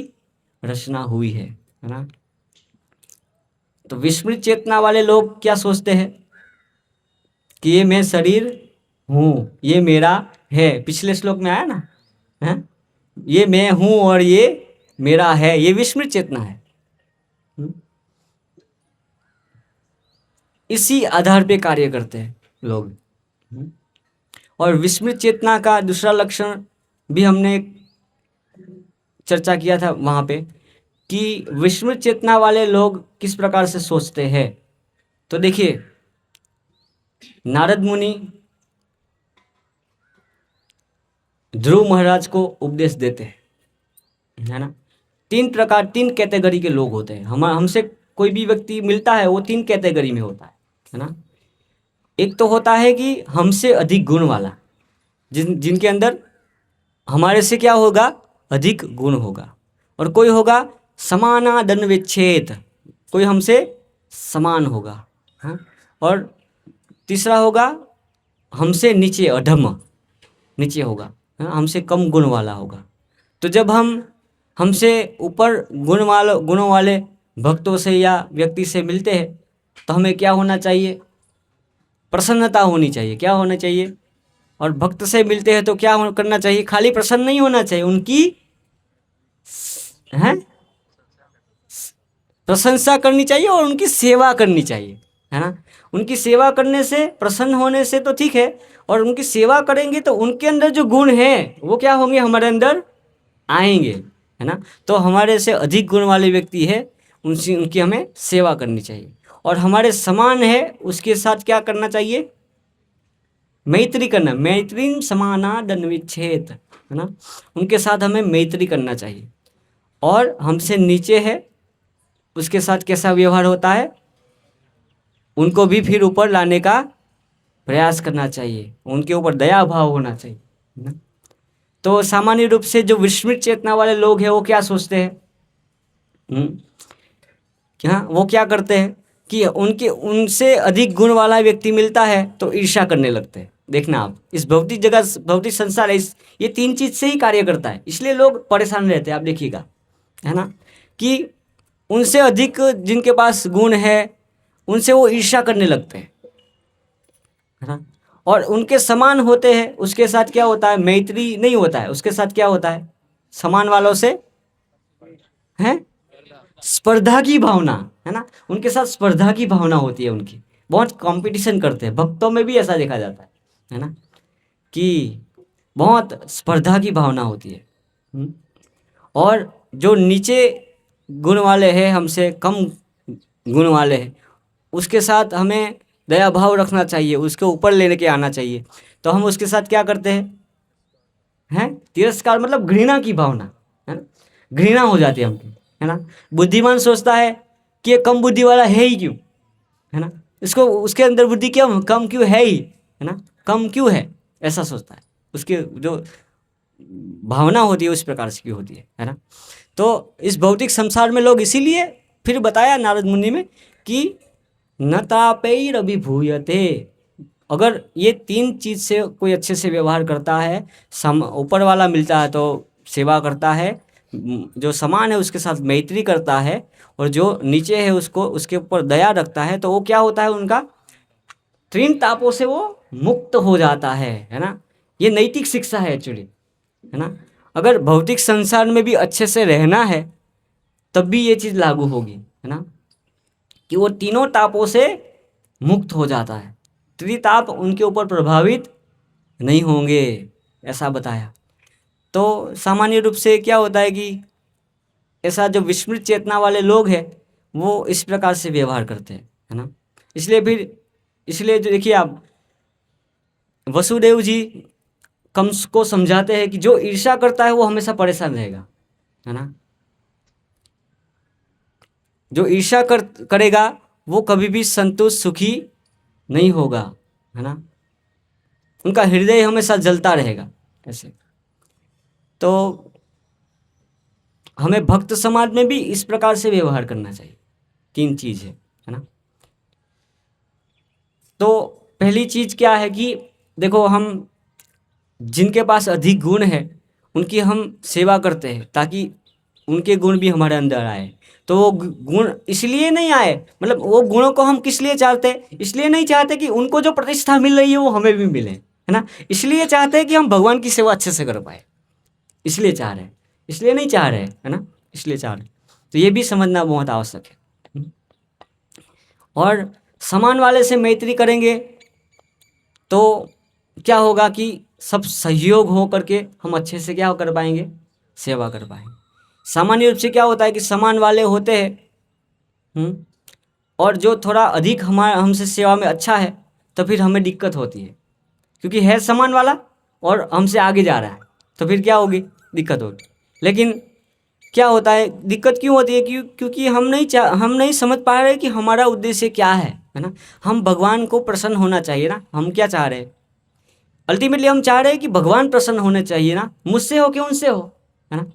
रचना हुई है ना। तो विस्मृत चेतना वाले लोग क्या सोचते हैं कि ये मैं शरीर हूँ, ये मेरा है। पिछले श्लोक में आया ना, है? ये मैं हूँ और ये मेरा है, ये विस्मृत चेतना है। इसी आधार पे कार्य करते हैं लोग। और विस्मृत चेतना का दूसरा लक्षण भी हमने चर्चा किया था वहाँ पे, कि विस्मृत चेतना वाले लोग किस प्रकार से सोचते हैं। तो देखिए, नारद मुनि ध्रुव महाराज को उपदेश देते हैं, है ना। तीन कैटेगरी के लोग होते हैं। हमसे कोई भी व्यक्ति मिलता है वो 3 कैटेगरी में होता है ना। एक तो होता है कि हमसे अधिक गुण वाला, जिनके अंदर हमारे से क्या होगा? अधिक गुण होगा। और कोई होगा समानादन विच्छेद, कोई हमसे समान होगा, हाँ। और तीसरा होगा हमसे नीचे, अधम नीचे होगा, हमसे कम गुण वाला होगा। तो जब हम हमसे ऊपर गुणों वाले भक्तों से या व्यक्ति से मिलते हैं तो हमें क्या होना चाहिए? प्रसन्नता होनी चाहिए। क्या होना चाहिए? और भक्त से मिलते हैं तो क्या करना चाहिए? खाली प्रसन्न नहीं होना चाहिए, उनकी प्रशंसा करनी चाहिए और उनकी सेवा करनी चाहिए, है ना। उनकी सेवा करने से, प्रसन्न होने से तो ठीक है, और उनकी सेवा करेंगे तो उनके अंदर जो गुण हैं वो क्या होंगे? हमारे अंदर आएंगे, है ना। तो हमारे से अधिक गुण वाले व्यक्ति है, उनकी हमें सेवा करनी चाहिए। और हमारे समान है उसके साथ क्या करना चाहिए? मैत्री करना। मैत्रीम समानादन विच्छेद, है ना। उनके साथ हमें मैत्री करना चाहिए। और हमसे नीचे है उसके साथ कैसा व्यवहार होता है? उनको भी फिर ऊपर लाने का प्रयास करना चाहिए, उनके ऊपर दया भाव होना चाहिए, है ना? तो सामान्य रूप से जो विस्मृत चेतना वाले लोग हैं वो क्या सोचते हैं? क्या वो क्या करते हैं कि उनसे अधिक गुण वाला व्यक्ति मिलता है तो ईर्ष्या करने लगते हैं। देखना आप, इस भौतिक जगत, भौतिक संसार, ये 3 चीज से ही कार्य करता है, इसलिए लोग परेशान रहते हैं। आप देखिएगा, है ना, कि उनसे अधिक जिनके पास गुण है उनसे वो ईर्ष्या करने लगते हैं, है ना। और उनके समान होते हैं उसके साथ क्या होता है? मैत्री नहीं होता है, उसके साथ क्या होता है? समान वालों से है स्पर्धा की भावना, है ना। उनके साथ स्पर्धा की भावना होती है, उनकी बहुत कंपटीशन करते हैं। भक्तों में भी ऐसा देखा जाता है ना, कि बहुत स्पर्धा की भावना होती है। और जो नीचे गुण वाले हैं, हमसे कम गुण वाले हैं, उसके साथ हमें दया भाव रखना चाहिए, उसके ऊपर लेने के आना चाहिए। तो हम उसके साथ क्या करते हैं? तिरस्कार, मतलब घृणा की भावना, है ना। घृणा हो जाती है हमकी, है ना। बुद्धिमान सोचता है कि ये कम बुद्धि वाला है ही क्यों, है ना, इसको उसके अंदर बुद्धि क्यों कम क्यों है ही, है ना, कम क्यों है, ऐसा सोचता है। उसके जो भावना होती है उस प्रकार से की होती है ना। तो इस भौतिक संसार में लोग इसीलिए फिर बताया नारद मुनि में कि न तापैरभिभूयते। अगर ये तीन चीज़ से कोई अच्छे से व्यवहार करता है, ऊपर वाला मिलता है तो सेवा करता है, जो समान है उसके साथ मैत्री करता है, और जो नीचे है उसको उसके ऊपर दया रखता है, तो वो क्या होता है, उनका तीन तापों से वो मुक्त हो जाता है ना। ये नैतिक शिक्षा है एक्चुअली, है ना। अगर भौतिक संसार में भी अच्छे से रहना है तब भी ये चीज़ लागू होगी, है ना, कि वो तीनों तापों से मुक्त हो जाता है, त्रिताप उनके ऊपर प्रभावित नहीं होंगे, ऐसा बताया। तो सामान्य रूप से क्या होता है कि ऐसा जो विस्मृत चेतना वाले लोग हैं वो इस प्रकार से व्यवहार करते हैं, है ना। इसलिए जो देखिए आप, वसुदेव जी कंस को समझाते हैं कि जो ईर्ष्या करता है वो हमेशा परेशान रहेगा, है ना। जो ईर्ष्या करेगा वो कभी भी संतुष्ट सुखी नहीं होगा, है ना। उनका हृदय हमेशा जलता रहेगा ऐसे। तो हमें भक्त समाज में भी इस प्रकार से व्यवहार करना चाहिए। तीन चीज़ है ना। तो पहली चीज़ क्या है कि देखो, हम जिनके पास अधिक गुण है उनकी हम सेवा करते हैं ताकि उनके गुण भी हमारे अंदर आए। तो वो गुण इसलिए नहीं आए, मतलब वो गुणों को हम किस लिए चाहते हैं, इसलिए नहीं चाहते कि उनको जो प्रतिष्ठा मिल रही है वो हमें भी मिले, है ना। इसलिए चाहते हैं कि हम भगवान की सेवा अच्छे से कर पाए, इसलिए चाह रहे हैं, इसलिए नहीं चाह रहे हैं, है ना, इसलिए चाह रहे हैं। तो ये भी समझना बहुत आवश्यक है। और समान वाले से मैत्री करेंगे तो क्या होगा कि सब सहयोग हो करके हम अच्छे से क्या कर पाएंगे, सेवा कर पाएंगे। सामान्य रूप से क्या होता है कि समान वाले होते हैं, और जो थोड़ा अधिक हमसे सेवा में अच्छा है तो फिर हमें दिक्कत होती है, क्योंकि है समान वाला और हमसे आगे जा रहा है, तो फिर क्या होगी, दिक्कत होगी। लेकिन क्या होता है, दिक्कत क्यों होती है, क्योंकि हम नहीं समझ पा रहे कि हमारा उद्देश्य क्या है ना। हम भगवान को प्रसन्न होना चाहिए ना। हम क्या चाह रहे हैं, अल्टीमेटली हम चाह रहे हैं कि भगवान प्रसन्न होने चाहिए ना, मुझसे हो कि उनसे हो, है ना।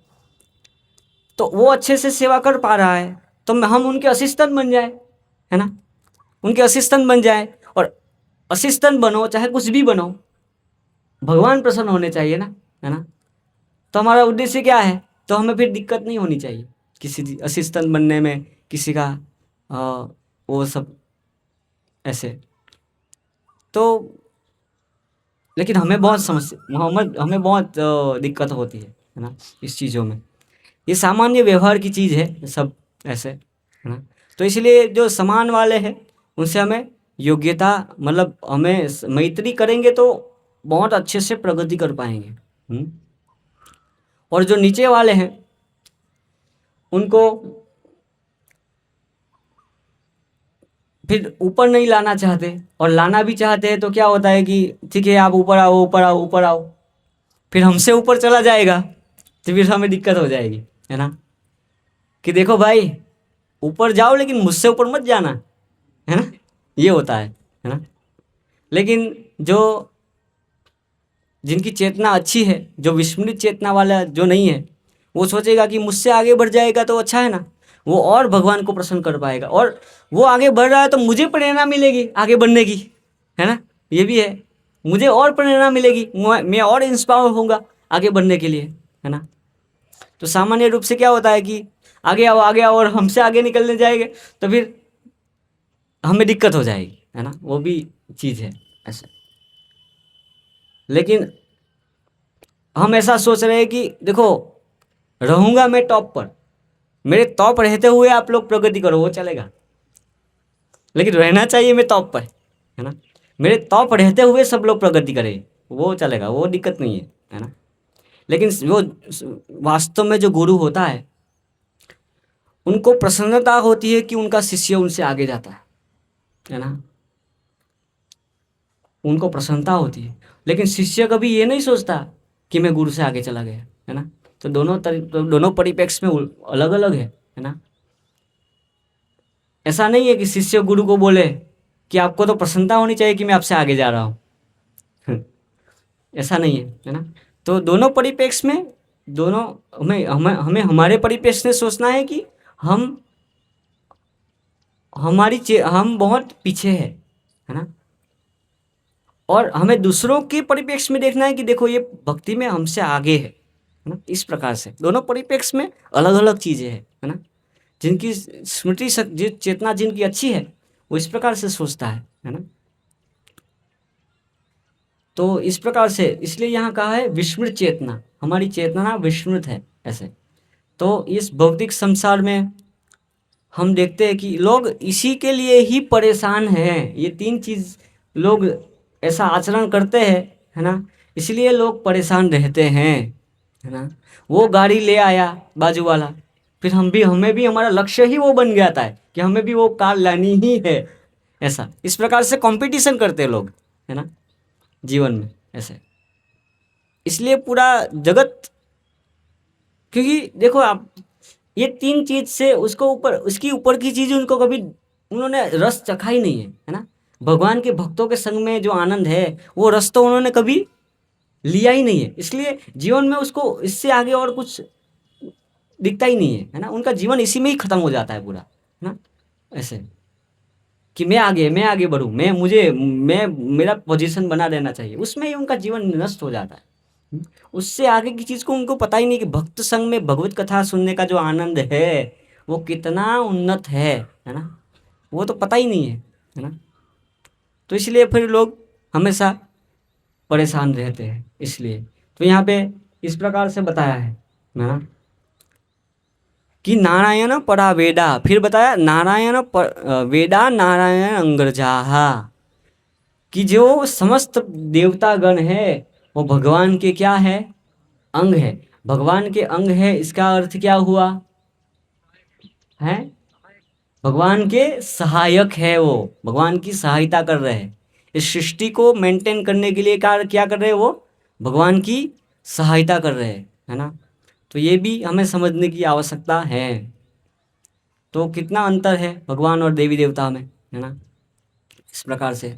तो वो अच्छे से सेवा कर पा रहा है तो हम उनके असिस्टेंट बन जाए, है ना, उनके असिस्टेंट बन जाए। और असिस्टेंट बनो चाहे कुछ भी बनो, भगवान प्रसन्न होने चाहिए ना, है ना। तो हमारा उद्देश्य क्या है, तो हमें फिर दिक्कत नहीं होनी चाहिए किसी असिस्टेंट बनने में, किसी का वो सब ऐसे। तो लेकिन हमें बहुत समस्या, हमें बहुत दिक्कत होती है ना इस चीज़ों में। ये सामान्य व्यवहार की चीज़ है सब ऐसे, है ना। तो इसलिए जो समान वाले हैं उनसे हमें योग्यता, मतलब हमें मैत्री करेंगे तो बहुत अच्छे से प्रगति कर पाएंगे। और जो नीचे वाले हैं उनको फिर ऊपर नहीं लाना चाहते, और लाना भी चाहते हैं तो क्या होता है कि ठीक है आप ऊपर आओ, ऊपर आओ, ऊपर आओ, फिर हमसे ऊपर चला जाएगा तो फिर हमें दिक्कत हो जाएगी, है ना, कि देखो भाई ऊपर जाओ लेकिन मुझसे ऊपर मत जाना, है ना, ये होता है ना। लेकिन जो जिनकी चेतना अच्छी है, जो विस्मृत चेतना वाला जो नहीं है, वो सोचेगा कि मुझसे आगे बढ़ जाएगा तो अच्छा है ना, वो और भगवान को प्रसन्न कर पाएगा, और वो आगे बढ़ रहा है तो मुझे प्रेरणा मिलेगी आगे बढ़ने की, है ना, ये भी है, मुझे और प्रेरणा मिलेगी, मैं और इंस्पायर होऊंगा आगे बढ़ने के लिए, है ना। तो सामान्य रूप से क्या होता है कि आगे आओ और हमसे आगे निकलने जाएंगे तो फिर हमें दिक्कत हो जाएगी, है ना, वो भी चीज़ है ऐसा। लेकिन हम ऐसा सोच रहे हैं कि देखो रहूँगा मैं टॉप पर, मेरे टॉप रहते हुए आप लोग प्रगति करो, वो चलेगा, लेकिन रहना चाहिए मैं टॉप पर, है ना, मेरे टॉप रहते हुए सब लोग प्रगति करें, वो चलेगा, वो दिक्कत नहीं है ना। लेकिन वो वास्तव में जो गुरु होता है उनको प्रसन्नता होती है कि उनका शिष्य उनसे आगे जाता है ना, उनको प्रसन्नता होती है। लेकिन शिष्य कभी ये नहीं सोचता कि मैं गुरु से आगे चला गया, है ना। तो दोनों परिप्रेक्ष्य में अलग अलग है ना। ऐसा नहीं है कि शिष्य गुरु को बोले कि आपको तो प्रसन्नता होनी चाहिए कि मैं आपसे आगे जा रहा हूँ ऐसा नहीं है ना। तो दोनों परिप्रेक्ष्य में दोनों हमें हमें हमें हमारे परिप्रेक्ष्य से सोचना है कि हम हम बहुत पीछे है ना, और हमें दूसरों के परिप्रेक्ष्य में देखना है कि देखो ये भक्ति में हमसे आगे है ना। इस प्रकार से दोनों परिप्रेक्ष्य में अलग अलग चीजें है ना। जिनकी स्मृति चेतना जिनकी अच्छी है वो इस प्रकार से सोचता है ना। तो इस प्रकार से इसलिए यहाँ कहा है विस्मृत चेतना, हमारी चेतना विस्मृत है ऐसे। तो इस भौतिक संसार में हम देखते हैं कि लोग इसी के लिए ही परेशान हैं। ये तीन चीज लोग ऐसा आचरण करते हैं है ना, इसलिए लोग परेशान रहते हैं है ना। वो गाड़ी ले आया बाजू वाला, फिर हमें भी हमारा लक्ष्य ही वो बन गया था कि हमें भी वो कार लानी ही है। ऐसा इस प्रकार से कंपटीशन करते हैं लोग है ना जीवन में ऐसे। इसलिए पूरा जगत, क्योंकि देखो आप ये तीन चीज से उसको ऊपर उसकी ऊपर की चीज उनको कभी उन्होंने रस चखा ही नहीं है ना। भगवान के भक्तों के संग में जो आनंद है वो रस तो उन्होंने कभी लिया ही नहीं है। इसलिए जीवन में उसको इससे आगे और कुछ दिखता ही नहीं है ना। उनका जीवन इसी में ही खत्म हो जाता है पूरा है ना। ऐसे कि मैं आगे बढ़ूं, मैं मेरा पोजीशन बना रहना चाहिए, उसमें ही उनका जीवन नष्ट हो जाता है। उससे आगे की चीज को उनको पता ही नहीं कि भक्त संग में भगवत कथा सुनने का जो आनंद है वो कितना उन्नत है ना। वो तो पता ही नहीं है ना। तो इसलिए फिर लोग हमेशा परेशान रहते हैं। इसलिए तो यहाँ पे इस प्रकार से बताया है ना कि नारायण परा वेदा, फिर बताया वेदा नारायण अंग्रजाहा, कि जो समस्त देवतागण है वो भगवान के क्या है, अंग है। भगवान के अंग है, इसका अर्थ क्या हुआ है, भगवान के सहायक है। वो भगवान की सहायता कर रहे हैं। इस सृष्टि को मेंटेन करने के लिए क्या कर रहे हैं, वो भगवान की सहायता कर रहे हैं है ना। तो ये भी हमें समझने की आवश्यकता है। तो कितना अंतर है भगवान और देवी देवता में है ना, इस प्रकार से।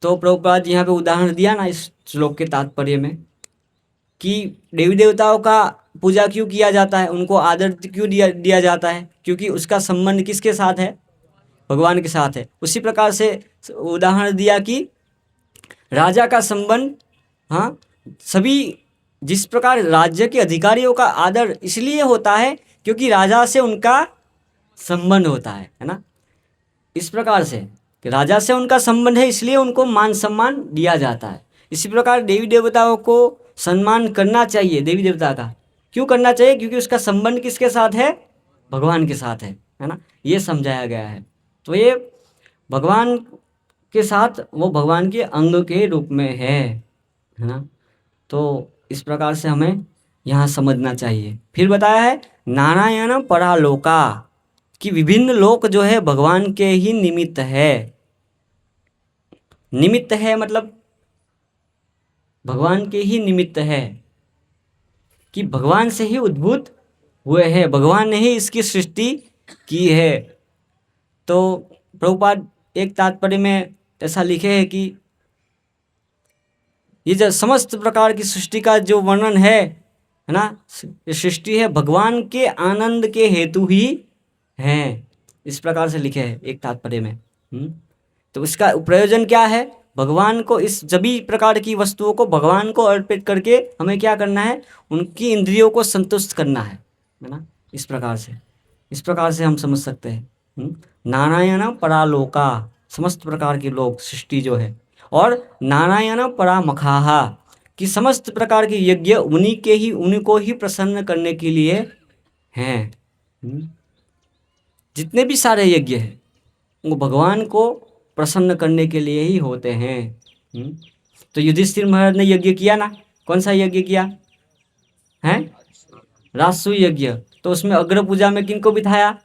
तो प्रभुपाद यहाँ पे उदाहरण दिया ना इस श्लोक के तात्पर्य में कि देवी देवताओं का पूजा क्यों किया जाता है, उनको आदर क्यों दिया जाता है, क्योंकि उसका संबंध किसके साथ है, भगवान के साथ है। उसी प्रकार से उदाहरण दिया कि राजा का संबंध, हाँ, सभी जिस प्रकार राज्य के अधिकारियों का आदर इसलिए होता है क्योंकि राजा से उनका संबंध होता है ना। इस प्रकार से कि राजा से उनका संबंध है इसलिए उनको मान सम्मान दिया जाता है। इसी प्रकार देवी देवताओं को सम्मान करना चाहिए। देवी देवता का क्यों करना चाहिए, क्योंकि उसका संबंध किसके साथ है, भगवान के साथ है ना। ये समझाया गया है। तो ये भगवान के साथ वो भगवान के अंग के रूप में है ना। तो इस प्रकार से हमें यहाँ समझना चाहिए। फिर बताया है नारायण परालोका, कि विभिन्न लोक जो है भगवान के ही निमित्त है। निमित्त है मतलब भगवान के ही निमित्त है, कि भगवान से ही उद्भूत हुए हैं, भगवान ने ही इसकी सृष्टि की है। तो प्रभुपाद एक तात्पर्य में ऐसा लिखे है कि ये जो समस्त प्रकार की सृष्टि का जो वर्णन है ना, ये सृष्टि है भगवान के आनंद के हेतु ही है। इस प्रकार से लिखे है एक तात्पर्य में। तो इसका प्रयोजन क्या है, भगवान को इस सभी प्रकार की वस्तुओं को भगवान को अर्पित करके हमें क्या करना है, उनकी इंद्रियों को संतुष्ट करना है ना। इस प्रकार से हम समझ सकते हैं। नारायण परालोका, समस्त प्रकार के लोग सृष्टि जो है, और नारायण परामखाहा, कि समस्त प्रकार के यज्ञ उन्हीं को ही प्रसन्न करने के लिए हैं। जितने भी सारे यज्ञ हैं वो भगवान को प्रसन्न करने के लिए ही होते हैं। तो युधिष्ठिर महाराज ने यज्ञ किया ना, कौन सा यज्ञ किया है, राजसूय यज्ञ। तो उसमें अग्र पूजा में किनको बिठाया,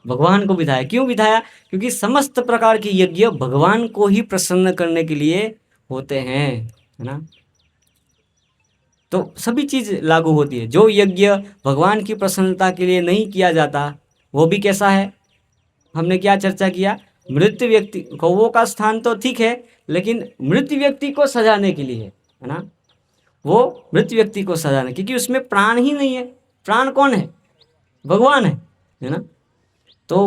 भगवान को बिठाया। क्यों बिठाया, क्योंकि समस्त प्रकार के यज्ञ भगवान को ही प्रसन्न करने के लिए होते हैं है ना। तो सभी चीज लागू होती है। जो यज्ञ भगवान की प्रसन्नता के लिए नहीं किया जाता वो भी कैसा है, हमने क्या चर्चा किया, मृत व्यक्ति, कौवों का स्थान तो ठीक है लेकिन मृत व्यक्ति को सजाने के लिए है ना। वो मृत व्यक्ति को सजा नहीं, क्योंकि उसमें प्राण ही नहीं है। प्राण कौन है? भगवान है ना। तो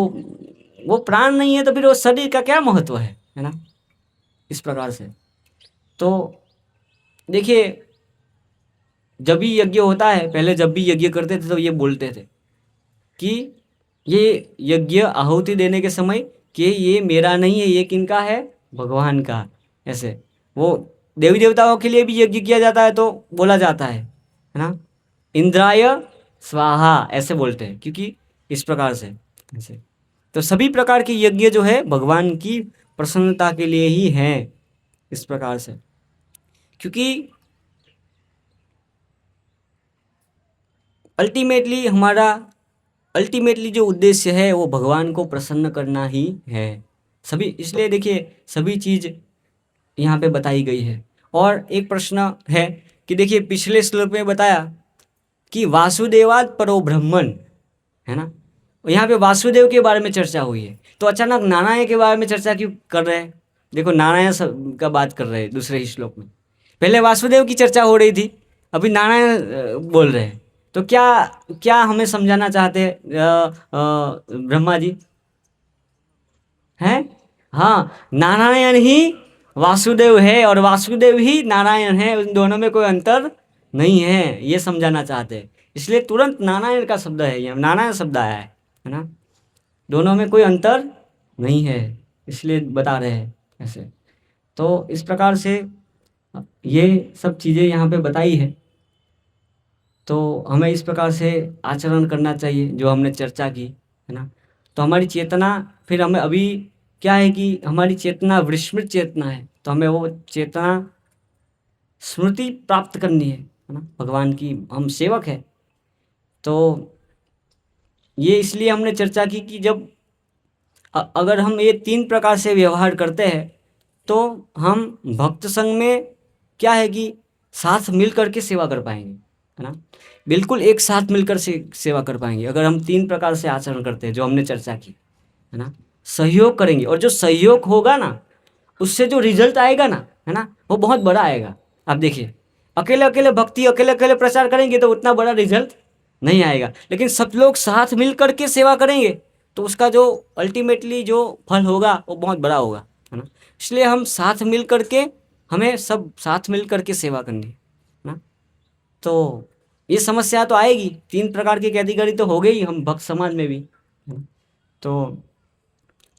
वो प्राण नहीं है तो फिर वो शरीर का क्या महत्व है ना। इस प्रकार से तो देखिए, जब भी यज्ञ होता है, पहले जब भी यज्ञ करते थे तो ये बोलते थे कि ये यज्ञ आहुति देने के समय कि ये मेरा नहीं है, ये किनका है? भगवान का। ऐसे वो देवी देवताओं के लिए भी यज्ञ किया जाता है तो बोला जाता है ना, इंद्राय स्वाहा ऐसे बोलते हैं, क्योंकि इस प्रकार से ऐसे। तो सभी प्रकार के यज्ञ जो है भगवान की प्रसन्नता के लिए ही हैं, इस प्रकार से। क्योंकि अल्टीमेटली जो उद्देश्य है वो भगवान को प्रसन्न करना ही है सभी। इसलिए देखिए सभी चीज़ यहाँ पे बताई गई है। और एक प्रश्न है कि देखिए पिछले श्लोक में बताया कि वासुदेवाद परो ब्रह्मन, है ना। यहाँ पे वासुदेव के बारे में चर्चा हुई है, तो अचानक नारायण के बारे में चर्चा क्यों कर रहे हैं? देखो नारायण का बात कर रहे हैं दूसरे ही श्लोक में। पहले वासुदेव की चर्चा हो रही थी, अभी नारायण बोल रहे हैं। तो क्या क्या हमें समझाना चाहते हैं ब्रह्मा जी हैं? हाँ, नारायण ही वासुदेव है और वासुदेव ही नारायण है, उन दोनों में कोई अंतर नहीं है, ये समझाना चाहते हैं। इसलिए तुरंत नारायण का शब्द है, यहाँ नारायण शब्द आया है ना। दोनों में कोई अंतर नहीं है, इसलिए बता रहे हैं ऐसे। तो इस प्रकार से ये सब चीज़ें यहाँ पे बताई है, तो हमें इस प्रकार से आचरण करना चाहिए जो हमने चर्चा की, है ना। तो हमारी चेतना, फिर हमें अभी क्या है कि हमारी चेतना विस्मृत चेतना है, तो हमें वो चेतना स्मृति प्राप्त करनी है ना, भगवान की हम सेवक है। तो ये इसलिए हमने चर्चा की कि जब अगर हम ये 3 प्रकार से व्यवहार करते हैं तो हम भक्त संग में क्या है कि साथ मिल करके सेवा कर पाएंगे, है ना। बिल्कुल एक साथ मिलकर सेवा कर पाएंगे अगर हम 3 प्रकार से आचरण करते हैं जो हमने चर्चा की, है ना। सहयोग करेंगे, और जो सहयोग होगा ना उससे जो रिजल्ट आएगा ना, है ना, वो बहुत बड़ा आएगा। आप देखिए अकेले अकेले भक्ति, अकेले अकेले प्रचार करेंगे तो उतना बड़ा रिजल्ट नहीं आएगा, लेकिन सब लोग साथ मिल करके सेवा करेंगे तो उसका जो अल्टीमेटली जो फल होगा वो बहुत बड़ा होगा, है ना। इसलिए हम साथ मिल करके, हमें सब साथ मिल करके सेवा करनी है ना। तो ये समस्या तो आएगी, 3 प्रकार की कैटेगरी तो हो गई हम भक्त समाज में भी, है ना?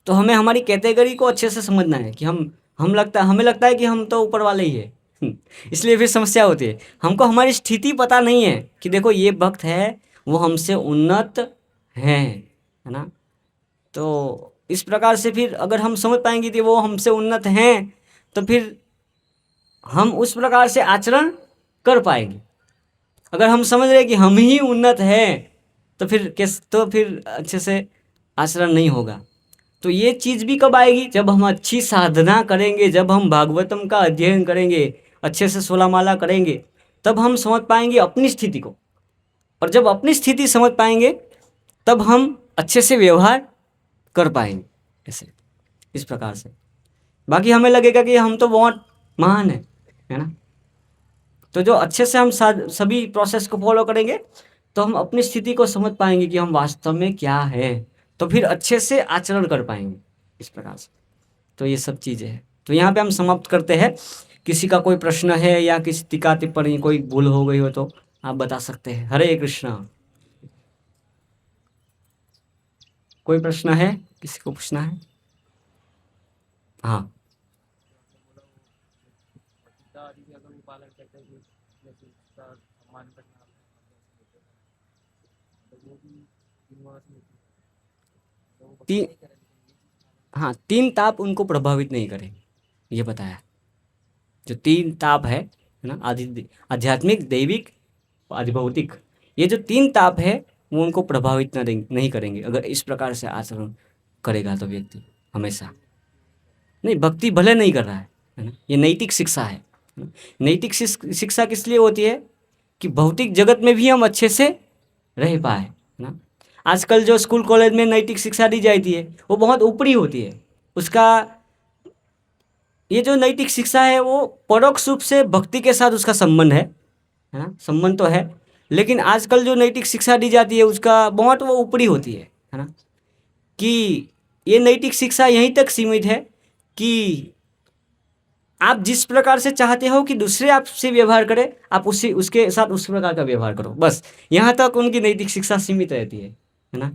तो हमें हमारी कैटेगरी को अच्छे से समझना है कि हमें लगता है कि हम तो ऊपर वाले ही है इसलिए फिर समस्या होती है। हमको हमारी स्थिति पता नहीं है कि देखो ये भक्त है वो हमसे उन्नत है ना। तो इस प्रकार से फिर अगर हम समझ पाएंगे कि वो हमसे उन्नत हैं तो फिर हम उस प्रकार से आचरण कर पाएंगे। अगर हम समझ रहे कि हम ही उन्नत हैं तो फिर अच्छे से आचरण नहीं होगा। तो ये चीज़ भी कब आएगी? जब हम अच्छी साधना करेंगे, जब हम भागवतम का अध्ययन करेंगे, अच्छे से 16 माला करेंगे, तब हम समझ पाएंगे अपनी स्थिति को। और जब अपनी स्थिति समझ पाएंगे तब हम अच्छे से व्यवहार कर पाएंगे ऐसे, इस प्रकार से। बाकी हमें लगेगा कि हम तो बहुत महान है ना। तो जो अच्छे से हम सभी प्रोसेस को फॉलो करेंगे तो हम अपनी स्थिति को समझ पाएंगे कि हम वास्तव में क्या है, तो फिर अच्छे से आचरण कर पाएंगे इस प्रकार से। तो ये सब चीज़ें हैं। तो यहाँ पे हम समाप्त करते हैं। किसी का कोई प्रश्न है या किसी टीका टिप्पणी कोई भूल हो गई हो तो आप बता सकते हैं। हरे कृष्णा। कोई प्रश्न है, किसी को पूछना है? हाँ, गीता आदि का अगर वो पालन करते हैं जैसे उसका सम्मान करना तो वो भी यूनिवर्स में तो वो भक्ति नहीं करेंगे, लेकिन ये चीज़ हाँ, 3 ताप उनको प्रभावित नहीं करेंगे, ये बताया। जो 3 ताप है ना, आध्यात्मिक, दैविक, अधिभौतिक, ये जो 3 ताप है वो उनको प्रभावित नहीं करेंगे अगर इस प्रकार से आचरण करेगा तो व्यक्ति हमेशा। नहीं, भक्ति भले नहीं कर रहा है ना, ये नैतिक शिक्षा है ना? नैतिक शिक्षा किस लिए होती है कि भौतिक जगत में भी हम अच्छे से रह पाए, है ना। आजकल जो स्कूल कॉलेज में नैतिक शिक्षा दी जाती है वो बहुत ऊपरी होती है। उसका ये जो नैतिक शिक्षा है वो परोक्ष रूप से भक्ति के साथ उसका संबंध है, है ना, संबंध तो है, लेकिन आजकल जो नैतिक शिक्षा दी जाती है उसका बहुत वो ऊपरी होती है ना, कि ये नैतिक शिक्षा यहीं तक सीमित है कि आप जिस प्रकार से चाहते हो कि दूसरे आपसे व्यवहार करें, आप उसी उसके साथ उस प्रकार का व्यवहार करो, बस यहाँ तक उनकी नैतिक शिक्षा सीमित रहती है ना।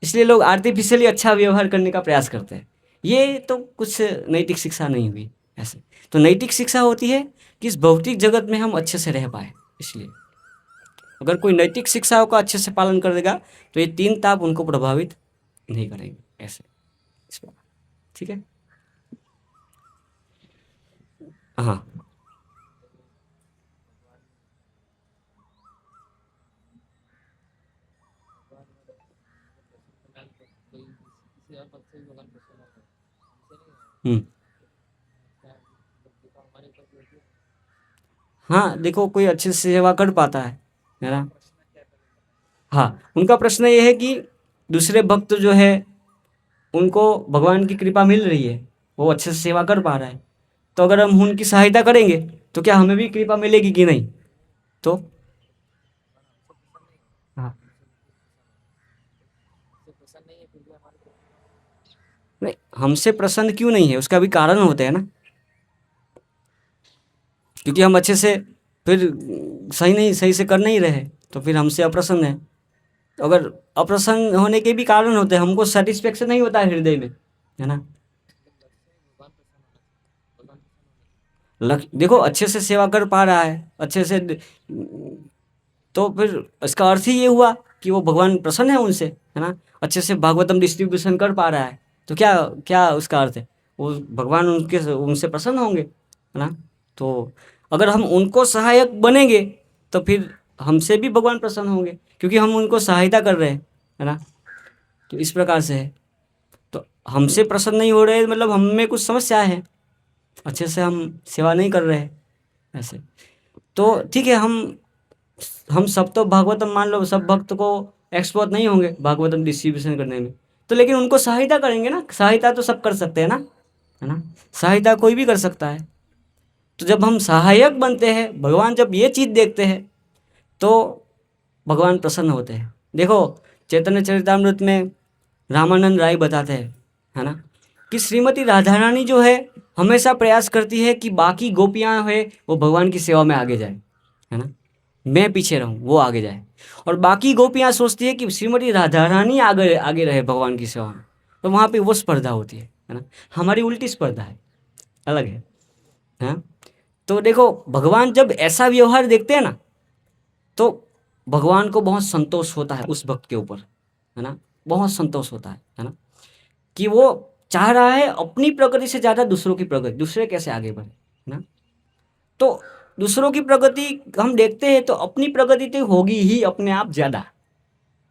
इसलिए लोग आर्टिफिशियली अच्छा व्यवहार करने का प्रयास करते हैं। ये तो कुछ नैतिक शिक्षा नहीं हुई ऐसे। तो नैतिक शिक्षा होती है कि इस भौतिक जगत में हम अच्छे से रह पाए। इसलिए अगर कोई नैतिक शिक्षाओं का अच्छे से पालन कर देगा तो ये तीन ताप उनको प्रभावित नहीं करेंगे ऐसे, इस प्रकार। ठीक है, हाँ। भगवान प्रसन्न कल्याण को कोई किसी और पक्ष से भी भगवान प्रसन्न होगा, हमसे नहीं होगा। हम्म। क्या मतलब कृपा हमारे ऊपर भी होती है। हाँ, देखो कोई अच्छे से सेवा कर पाता है ना। प्रश्न क्या करेगा। हाँ, उनका प्रश्न ये है कि दूसरे भक्त जो है उनको भगवान की कृपा मिल रही है, वो अच्छे से सेवा कर पा रहा है, तो अगर हम उनकी सहायता करेंगे तो क्या हमें भी कृपा मिलेगी कि नहीं? तो भगवान हमसे प्रसन्न नहीं होगा, हाँ, हमसे प्रसन्न नहीं है फिर भी हमारे को। नहीं, हमसे प्रसन्न क्यों नहीं है उसका भी कारण होते हैं ना, क्योंकि हम अच्छे से फिर सही से कर नहीं रहे तो फिर हमसे अप्रसन्न है। तो अगर अप्रसन्न होने के भी कारण होते हैं, हमको सेटिस्फेक्शन नहीं होता है हृदय में, है ना। मतलब लक्ष्य है भगवान प्रसन्न होना चाहिए, भगवान प्रसन्न होना चाहिए। लक्ष्य देखो, अच्छे से सेवा कर पा रहा है अच्छे से, तो फिर इसका अर्थ ही ये हुआ कि वो भगवान प्रसन्न है उनसे, है ना। अच्छे से भागवतम डिस्ट्रीब्यूशन कर पा रहा है तो क्या क्या उसका अर्थ है, वो भगवान उनके उनसे प्रसन्न होंगे, है ना। तो अगर हम उनको सहायक बनेंगे तो फिर हमसे भी भगवान प्रसन्न होंगे, क्योंकि हम उनको सहायता कर रहे हैं, है ना। तो इस प्रकार से है। तो हमसे प्रसन्न नहीं हो रहे मतलब हम में कुछ समस्या है, अच्छे से हम सेवा नहीं कर रहे हैं ऐसे। तो ठीक है, हम सब तो भागवतम मान लो सब भक्त को एक्सपर्ट नहीं होंगे भागवतम डिस्ट्रीब्यूशन करने में, तो लेकिन उनको सहायता करेंगे ना, सहायता तो सब कर सकते हैं ना, है ना। सहायता कोई भी कर सकता है। तो जब हम सहायक बनते हैं, भगवान जब ये चीज़ देखते हैं तो भगवान प्रसन्न होते हैं। देखो, चैतन्य चरितामृत में रामानंद राय बताते हैं, है ना, कि श्रीमती राधा रानी जो है हमेशा प्रयास करती है कि बाकी गोपियाँ हैं वो भगवान की सेवा में आगे जाए, है ना, मैं पीछे रहूं वो आगे जाए। और बाकी गोपियाँ सोचती है कि श्रीमती राधा रानी आगे आगे रहे भगवान की सेवा में, तो वहाँ पे वो स्पर्धा होती है ना। हमारी उल्टी स्पर्धा है, अलग है, हाँ। तो देखो, भगवान जब ऐसा व्यवहार देखते हैं ना तो भगवान को बहुत संतोष होता है उस भक्त के ऊपर, है ना, बहुत संतोष होता है ना, कि वो चाह रहा है अपनी प्रगति से ज़्यादा दूसरों की प्रगति, दूसरे कैसे आगे बढ़े, है ना। तो दूसरों की प्रगति हम देखते हैं तो अपनी प्रगति तो होगी ही अपने आप ज़्यादा,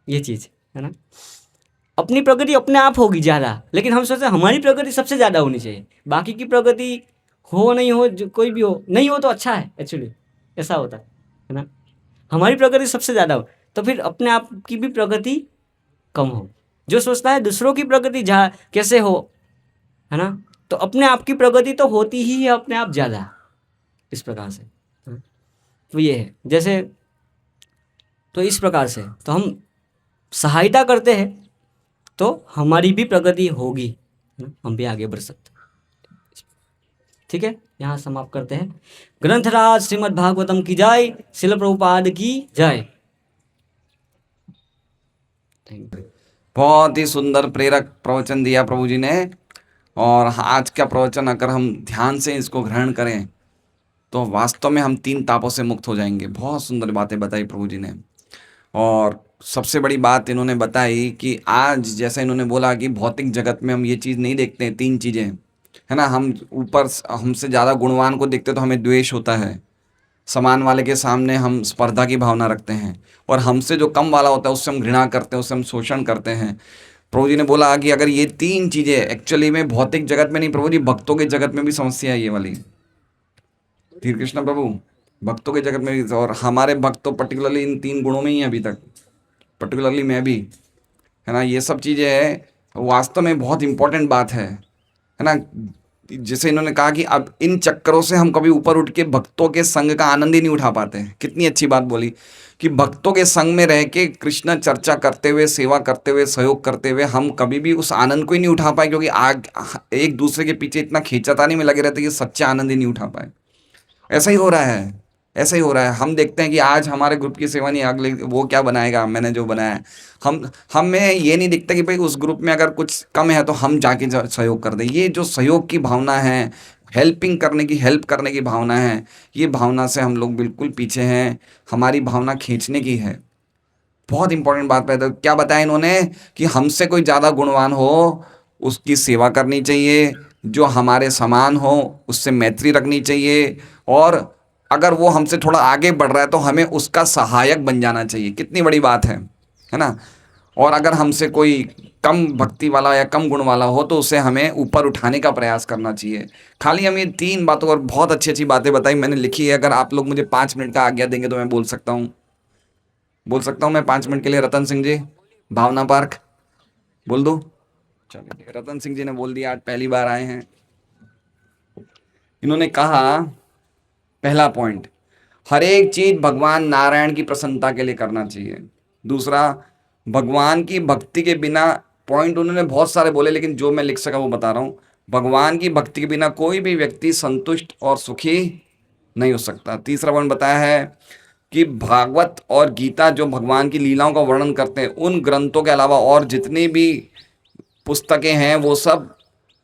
ये चीज़ है ना। अपनी प्रगति अपने आप होगी ज़्यादा, लेकिन हम सोचते हैं हमारी प्रगति सबसे ज़्यादा होनी चाहिए, बाकी की प्रगति हो नहीं हो, जो कोई भी हो, नहीं हो तो अच्छा है एक्चुअली, ऐसा होता है ना। हमारी प्रगति सबसे ज़्यादा हो तो फिर अपने आप की भी प्रगति कम हो। जो सोचता है दूसरों की प्रगति जा कैसे हो, है ना, तो अपने आप की प्रगति तो होती ही है अपने आप ज़्यादा, इस प्रकार से। हाँ, तो ये है जैसे, तो इस प्रकार से तो हम सहायता करते हैं तो हमारी भी प्रगति होगी, है ना, हम भी आगे बढ़ सकते हैं। ठीक है, यहाँ समाप्त करते हैं। ग्रंथराज श्रीमद् भागवतम की जय, शिल प्रभुपाद की जय। Thank you. बहुत ही सुंदर प्रेरक प्रवचन दिया प्रभु जी ने। और आज का प्रवचन अगर हम ध्यान से इसको ग्रहण करें तो वास्तव में हम तीन तापों से मुक्त हो जाएंगे। बहुत सुंदर बातें बताई प्रभु जी ने। और सबसे बड़ी बात इन्होंने बताई कि आज जैसा इन्होंने बोला कि भौतिक जगत में हम ये चीज़ नहीं देखते हैं, तीन चीज़ें, है ना। हम ऊपर हमसे ज़्यादा गुणवान को देखते तो हमें द्वेष होता है, समान वाले के सामने हम स्पर्धा की भावना रखते हैं, और हमसे जो कम वाला होता है उससे हम घृणा करते हैं, उससे हम शोषण करते हैं। प्रभु जी ने बोला कि अगर ये तीन चीज़ें एक्चुअली में भौतिक जगत में नहीं, प्रभु जी भक्तों के जगत में भी समस्या है ये वाली। श्री कृष्ण प्रभु, भक्तों के जगत में भी, और हमारे भक्त तो पर्टिकुलरली इन तीन गुणों में ही हैं अभी तक, पर्टिकुलरली मैं भी, है ना। ये सब चीज़ें है वास्तव में बहुत इंपॉर्टेंट बात है ना। जैसे इन्होंने कहा कि अब इन चक्करों से हम कभी ऊपर उठ के भक्तों के संग का आनंद ही नहीं उठा पाते हैं। कितनी अच्छी बात बोली कि भक्तों के संग में रह के कृष्ण चर्चा करते हुए, सेवा करते हुए, सहयोग करते हुए हम कभी भी उस आनंद को ही नहीं उठा पाए, क्योंकि आग एक दूसरे के पीछे इतना खींचातानी में लगे रहते कि सच्चा आनंद ही नहीं उठा पाए। ऐसा ही हो रहा है, ऐसा ही हो रहा है। हम देखते हैं कि आज हमारे ग्रुप की सेवा नहीं, अगले वो क्या बनाएगा, मैंने जो बनाया है। हमें ये नहीं दिखता कि भाई उस ग्रुप में अगर कुछ कम है तो हम जाके सहयोग कर दें। ये जो सहयोग की भावना है, हेल्प करने की भावना है, ये भावना से हम लोग बिल्कुल पीछे हैं। हमारी भावना खींचने की है। बहुत इंपॉर्टेंट बात है। तो क्या बताया इन्होंने कि हमसे कोई ज़्यादा गुणवान हो उसकी सेवा करनी चाहिए, जो हमारे समान हो उससे मैत्री रखनी चाहिए, और अगर वो हमसे थोड़ा आगे बढ़ रहा है तो हमें उसका सहायक बन जाना चाहिए। कितनी बड़ी बात है ना। और अगर हमसे कोई कम भक्ति वाला या कम गुण वाला हो तो उसे हमें ऊपर उठाने का प्रयास करना चाहिए। खाली हम ये 3 बातों और बहुत अच्छी अच्छी बातें बताई मैंने लिखी है। अगर आप लोग मुझे 5 मिनट का आज्ञा देंगे तो मैं बोल सकता हूँ मैं 5 मिनट के लिए। रतन सिंह जी, भावना पार्क बोल दो। चलिए, रतन सिंह जी ने बोल दिया, आज पहली बार आए हैं। इन्होंने कहा पहला पॉइंट, हर एक चीज भगवान नारायण की प्रसन्नता के लिए करना चाहिए। दूसरा, भगवान की भक्ति के बिना, पॉइंट उन्होंने बहुत सारे बोले लेकिन जो मैं लिख सका वो बता रहा हूँ, भगवान की भक्ति के बिना कोई भी व्यक्ति संतुष्ट और सुखी नहीं हो सकता। तीसरा पॉइंट बताया है कि भागवत और गीता जो भगवान की लीलाओं का वर्णन करते हैं, उन ग्रंथों के अलावा और जितनी भी पुस्तकें हैं वो सब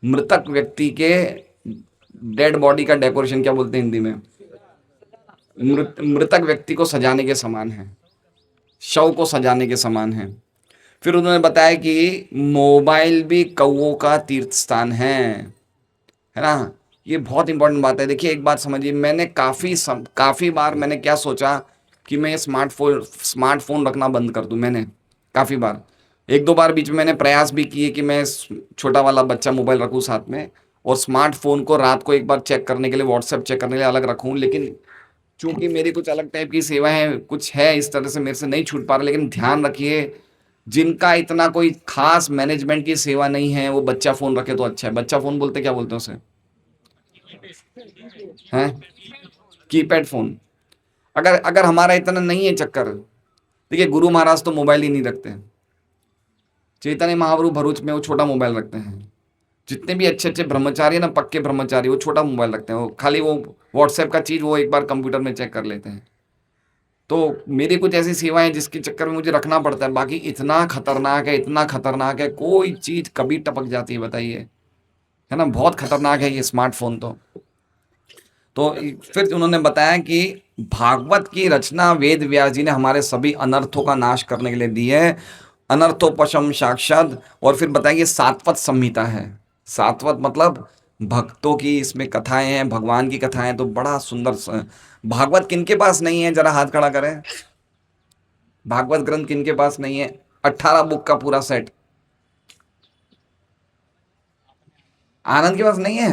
मृतक व्यक्ति के डेड बॉडी का डेकोरेशन, क्या बोलते हैं हिंदी में, मृतक व्यक्ति को सजाने के समान है, शव को सजाने के समान है। फिर उन्होंने बताया कि मोबाइल भी कौओं का तीर्थ स्थान है ना। ये बहुत इंपॉर्टेंट बात है। देखिए एक बात समझिए, मैंने काफ़ी बार मैंने क्या सोचा कि मैं स्मार्टफोन रखना बंद कर दूं। मैंने काफ़ी बार, 1-2 बार बीच में मैंने प्रयास भी किए कि मैं छोटा वाला बच्चा मोबाइल रखूं साथ में, और स्मार्टफोन को रात को एक बार चेक करने के लिए, व्हाट्सएप चेक करने के लिए अलग रखूं। लेकिन चूंकि मेरी कुछ अलग टाइप की सेवा है, कुछ है इस तरह से मेरे से नहीं छूट पा रहा। लेकिन ध्यान रखिए, जिनका इतना कोई खास मैनेजमेंट की सेवा नहीं है वो बच्चा फ़ोन रखे तो अच्छा है। बच्चा फ़ोन बोलते क्या बोलते हैं उसे, हैं कीपैड फ़ोन। अगर हमारा इतना नहीं है चक्कर, देखिए गुरु महाराज तो मोबाइल ही नहीं रखते। चैतन्य महाप्रभु भरूच में वो छोटा मोबाइल रखते हैं। जितने भी अच्छे अच्छे ब्रह्मचारी है ना, पक्के ब्रह्मचारी, वो छोटा मोबाइल रखते हैं। वो खाली वो व्हाट्सएप का चीज़ वो एक बार कंप्यूटर में चेक कर लेते हैं। तो मेरी कुछ ऐसी सेवाएं हैं जिसके चक्कर में मुझे रखना पड़ता है। बाकी इतना खतरनाक है, कोई चीज़ कभी टपक जाती है, बताइए, है ना। बहुत खतरनाक है ये स्मार्टफोन। तो फिर उन्होंने बताया कि भागवत की रचना वेद व्यास जी ने हमारे सभी अनर्थों का नाश करने के लिए दी है, अनर्थोपशम साक्षात। और फिर बताया कि सात्वत संहिता है। सात्वत मतलब भक्तों की इसमें कथाएं हैं, भगवान की कथाएं। तो बड़ा सुंदर भागवत किनके पास नहीं है, जरा हाथ खड़ा करें। भागवत ग्रंथ किनके पास नहीं है? 18 बुक का पूरा सेट आनंद के पास नहीं है?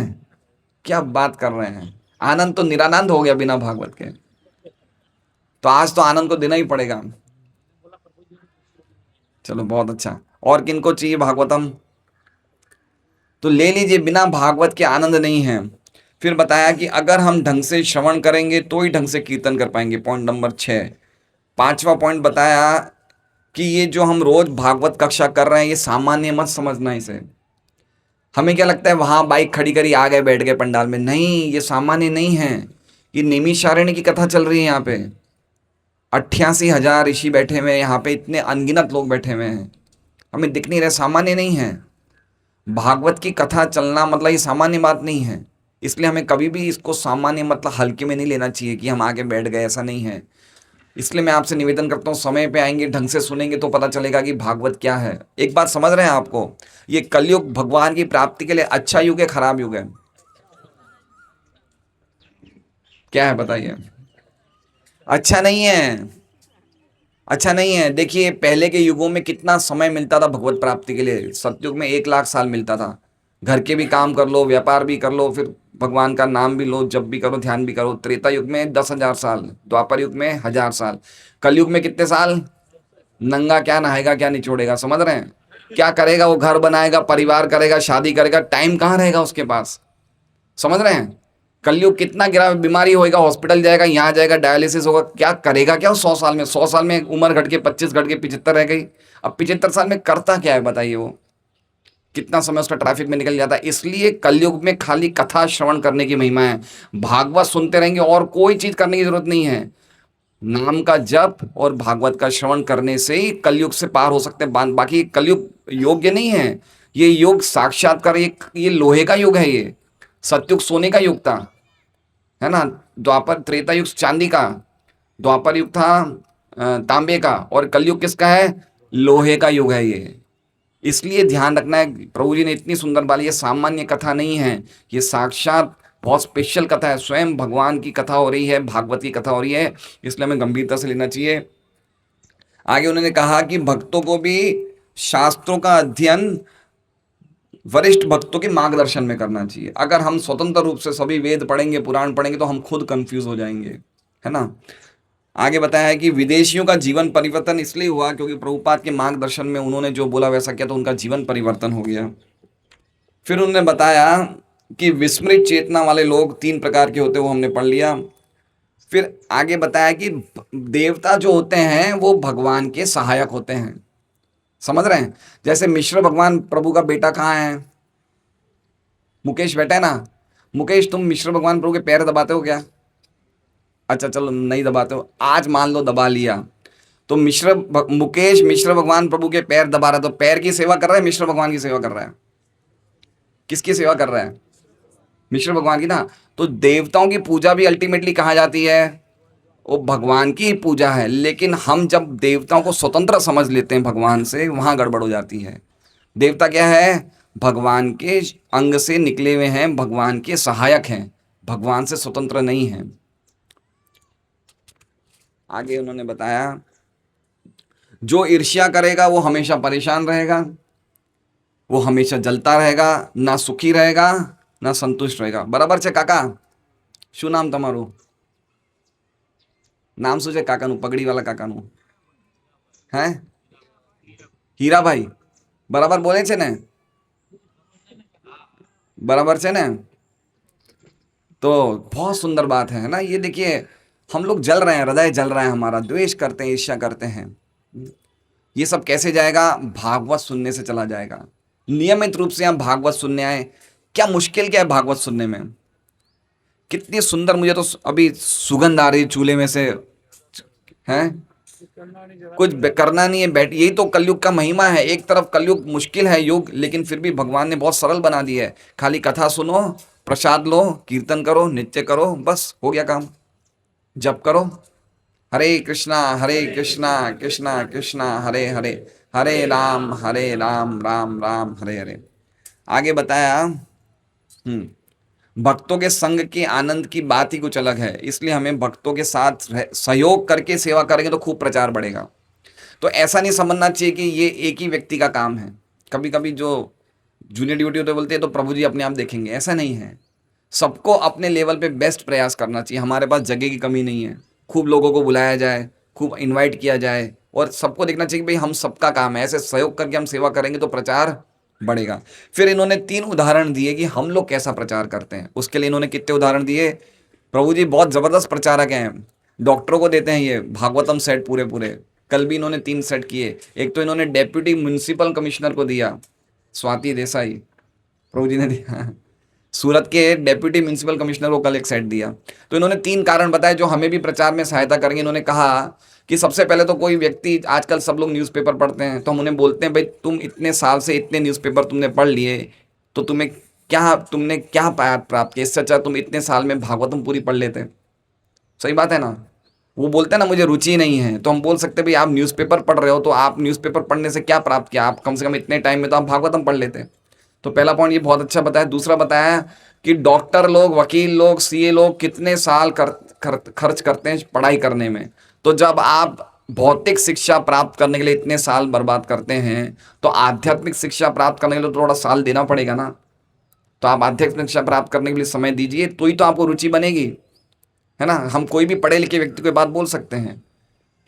क्या बात कर रहे हैं, आनंद तो निरानंद हो गया बिना भागवत के। तो आज तो आनंद को देना ही पड़ेगा। चलो बहुत अच्छा। और किनको चाहिए भागवतम? तो ले लीजिए, बिना भागवत के आनंद नहीं है। फिर बताया कि अगर हम ढंग से श्रवण करेंगे तो ही ढंग से कीर्तन कर पाएंगे, पॉइंट नंबर 6। 5वां पॉइंट बताया कि ये जो हम रोज भागवत कक्षा कर रहे हैं ये सामान्य मत समझना इसे। हमें क्या लगता है वहां बाइक खड़ी करी आ गए बैठ गए पंडाल में, नहीं, ये सामान्य नहीं है। ये नैमिषारण्य की कथा चल रही है यहाँ पे। 88,000 ऋषि बैठे हुए हैं यहाँ पे, इतने अनगिनत लोग बैठे हुए हैं, हमें दिख नहीं रहे, सामान्य नहीं है। भागवत की कथा चलना मतलब ये सामान्य बात नहीं है। इसलिए हमें कभी भी इसको सामान्य मतलब हल्के में नहीं लेना चाहिए कि हम आगे बैठ गए, ऐसा नहीं है। इसलिए मैं आपसे निवेदन करता हूँ, समय पे आएंगे, ढंग से सुनेंगे तो पता चलेगा कि भागवत क्या है। एक बात समझ रहे हैं आपको, ये कलयुग भगवान की प्राप्ति के लिए अच्छा युग है, खराब युग है? क्या है बताइए? अच्छा नहीं है, अच्छा नहीं है। देखिए पहले के युगों में कितना समय मिलता था भगवत प्राप्ति के लिए। सतयुग में 1 लाख साल मिलता था। घर के भी काम कर लो, व्यापार भी कर लो, फिर भगवान का नाम भी लो, जब भी करो, ध्यान भी करो। त्रेता युग में 10,000 साल, द्वापर युग में 1,000 साल, कलयुग में कितने साल? नंगा क्या नहाएगा, क्या निचोड़ेगा, समझ रहे हैं? क्या करेगा वो? घर बनाएगा, परिवार करेगा, शादी करेगा, टाइम कहाँ रहेगा उसके पास? समझ रहे हैं? कलयुग कितना गिरा, बीमारी होएगा हॉस्पिटल जाएगा, यहाँ जाएगा डायलिसिस होगा, क्या करेगा क्या 100 साल में? 100 साल में उम्र घट के 25 घट के 75 रह गई। अब 75 साल में करता क्या है बताइए? वो कितना समय उसका ट्रैफिक में निकल जाता है। इसलिए कलयुग में खाली कथा श्रवण करने की महिमा है। भागवत सुनते रहेंगे और कोई चीज करने की जरूरत नहीं है। नाम का जप और भागवत का श्रवण करने से ही कलयुग से पार हो सकते हैं। बाकी कलयुग योग्य नहीं है। ये युग साक्षात्कार, ये लोहे का युग है। ये सतयुग सोने का युग था, है ना। द्वापर त्रेता युग चांदी का, द्वापर युग था तांबे का, और कलयुग किसका है? लोहे का युग है ये। इसलिए ध्यान रखना है। प्रभु जी ने इतनी सुंदर बात, ये सामान्य कथा नहीं है, ये साक्षात बहुत स्पेशल कथा है। स्वयं भगवान की कथा हो रही है, भागवत की कथा हो रही है, इसलिए हमें गंभीरता से लेना चाहिए। आगे उन्होंने कहा कि भक्तों को भी शास्त्रों का अध्ययन वरिष्ठ भक्तों के मार्गदर्शन में करना चाहिए। अगर हम स्वतंत्र रूप से सभी वेद पढ़ेंगे, पुराण पढ़ेंगे, तो हम खुद कंफ्यूज हो जाएंगे, है ना। आगे बताया है कि विदेशियों का जीवन परिवर्तन इसलिए हुआ क्योंकि प्रभुपाद के मार्गदर्शन में उन्होंने जो बोला वैसा किया, तो उनका जीवन परिवर्तन हो गया। फिर उन्होंने बताया कि विस्मृत चेतना वाले लोग 3 प्रकार के होते हैं, वो हमने पढ़ लिया। फिर आगे बताया कि देवता जो होते हैं वो भगवान के सहायक होते हैं। समझ रहे हैं? जैसे मिश्र भगवान प्रभु का बेटा कहाँ है? मुकेश बैठा है ना। मुकेश, तुम मिश्र भगवान प्रभु के पैर दबाते हो क्या? अच्छा चलो नहीं दबाते हो, आज मान लो दबा लिया, तो मुकेश मिश्र भगवान प्रभु के पैर दबा रहा है, तो पैर की सेवा कर रहा है, मिश्र भगवान की सेवा कर रहा है? किसकी सेवा कर रहा है? मिश्र भगवान की ना। तो देवताओं की पूजा भी अल्टीमेटली कहाँ जाती है? वो भगवान की पूजा है। लेकिन हम जब देवताओं को स्वतंत्र समझ लेते हैं भगवान से, वहां गड़बड़ हो जाती है। देवता क्या है? भगवान के अंग से निकले हुए हैं, भगवान के सहायक हैं, भगवान से स्वतंत्र नहीं है। आगे उन्होंने बताया जो ईर्ष्या करेगा वो हमेशा परेशान रहेगा, वो हमेशा जलता रहेगा, ना सुखी रहेगा ना संतुष्ट रहेगा। बराबर છે કાકા? શું નામ તમારું? નામ શું છે કાકાનું? પગડીવાળા કાકાનું હે? હીરાભાઈ બરાબર બોલે છે ને? बराबर છે ને? तो बहुत सुंदर बात है ना। ये देखिए, हम लोग जल रहे हैं, हृदय जल रहा है हमारा, द्वेष करते हैं, ईर्ष्या करते हैं। ये सब कैसे जाएगा? भागवत सुनने से चला जाएगा। नियमित रूप से हम भागवत सुनने आए। क्या मुश्किल क्या है भागवत सुनने में? कितनी सुंदर, मुझे तो अभी सुगंध आ रही चूल्हे में से, हैं? कुछ करना नहीं है, बैठ। यही तो कलयुग का महिमा है। एक तरफ कलयुग मुश्किल है युग, लेकिन फिर भी भगवान ने बहुत सरल बना दिया है। खाली कथा सुनो, प्रसाद लो, कीर्तन करो, नित्य करो, बस हो गया काम। जप करो, हरे कृष्णा कृष्णा कृष्णा हरे हरे, हरे राम राम राम हरे हरे। आगे बताया भक्तों के संग के आनंद की बात ही कुछ अलग है। इसलिए हमें भक्तों के साथ सहयोग करके सेवा करेंगे तो खूब प्रचार बढ़ेगा। तो ऐसा नहीं समझना चाहिए कि ये एक ही व्यक्ति का काम है। कभी कभी जो जूनियर ड्यूटी होते बोलते हैं तो प्रभु जी अपने आप देखेंगे, ऐसा नहीं है। सबको अपने लेवल पे बेस्ट प्रयास करना चाहिए। हमारे पास जगह की कमी नहीं है, खूब लोगों को बुलाया जाए, खूब इनवाइट किया जाए, और सबको देखना चाहिए कि भाई हम सबका काम है। ऐसे सहयोग करके हम सेवा करेंगे तो प्रचार बढ़ेगा। फिर इन्होंने 3 उदाहरण दिए कि हम लोग कैसा प्रचार करते हैं। उसके लिए इन्होंने कितने उदाहरण दिए? प्रभु जी बहुत जबरदस्त प्रचारक हैं, डॉक्टरों को देते हैं ये भागवतम सेट पूरे पूरे। कल भी इन्होंने 3 सेट किए। एक तो इन्होंने डेप्यूटी म्युनिसिपल कमिश्नर को दिया, स्वाति देसाई, प्रभु जी ने दिया। सूरत के डेप्यूटी म्युनिसिपल कमिश्नर को कल एक सेट दिया। तो इन्होंने 3 कारण बताए जो हमें भी प्रचार में सहायता करेंगे। इन्होंने कहा कि सबसे पहले तो कोई व्यक्ति, आजकल सब लोग न्यूज़पेपर पढ़ते हैं, तो हम उन्हें बोलते हैं भाई तुम इतने साल से इतने न्यूज़पेपर तुमने पढ़ लिए, तो तुमने क्या प्राप्त किया? इससे अच्छा तुम इतने साल में भागवतम पूरी पढ़ लेते। सही बात है ना। वो बोलते हैं ना मुझे रुचि नहीं है, तो हम बोल सकते भाई आप न्यूज़पेपर पढ़ रहे हो, तो आप न्यूज़पेपर पढ़ने से क्या प्राप्त किया? आप कम से कम इतने टाइम में तो आप भागवतम पढ़ लेते। तो पहला पॉइंट ये बहुत अच्छा बताया। दूसरा बताया कि डॉक्टर लोग, वकील लोग, सीए लोग कितने साल खर्च करते हैं पढ़ाई करने में। तो जब आप भौतिक शिक्षा प्राप्त करने के लिए इतने साल बर्बाद करते हैं, तो आध्यात्मिक शिक्षा प्राप्त करने के लिए थोड़ा साल देना पड़ेगा ना। तो आप आध्यात्मिक शिक्षा प्राप्त करने के लिए समय दीजिए, तो ही तो आपको रुचि बनेगी, है ना। हम कोई भी पढ़े लिखे व्यक्ति को बात बोल सकते हैं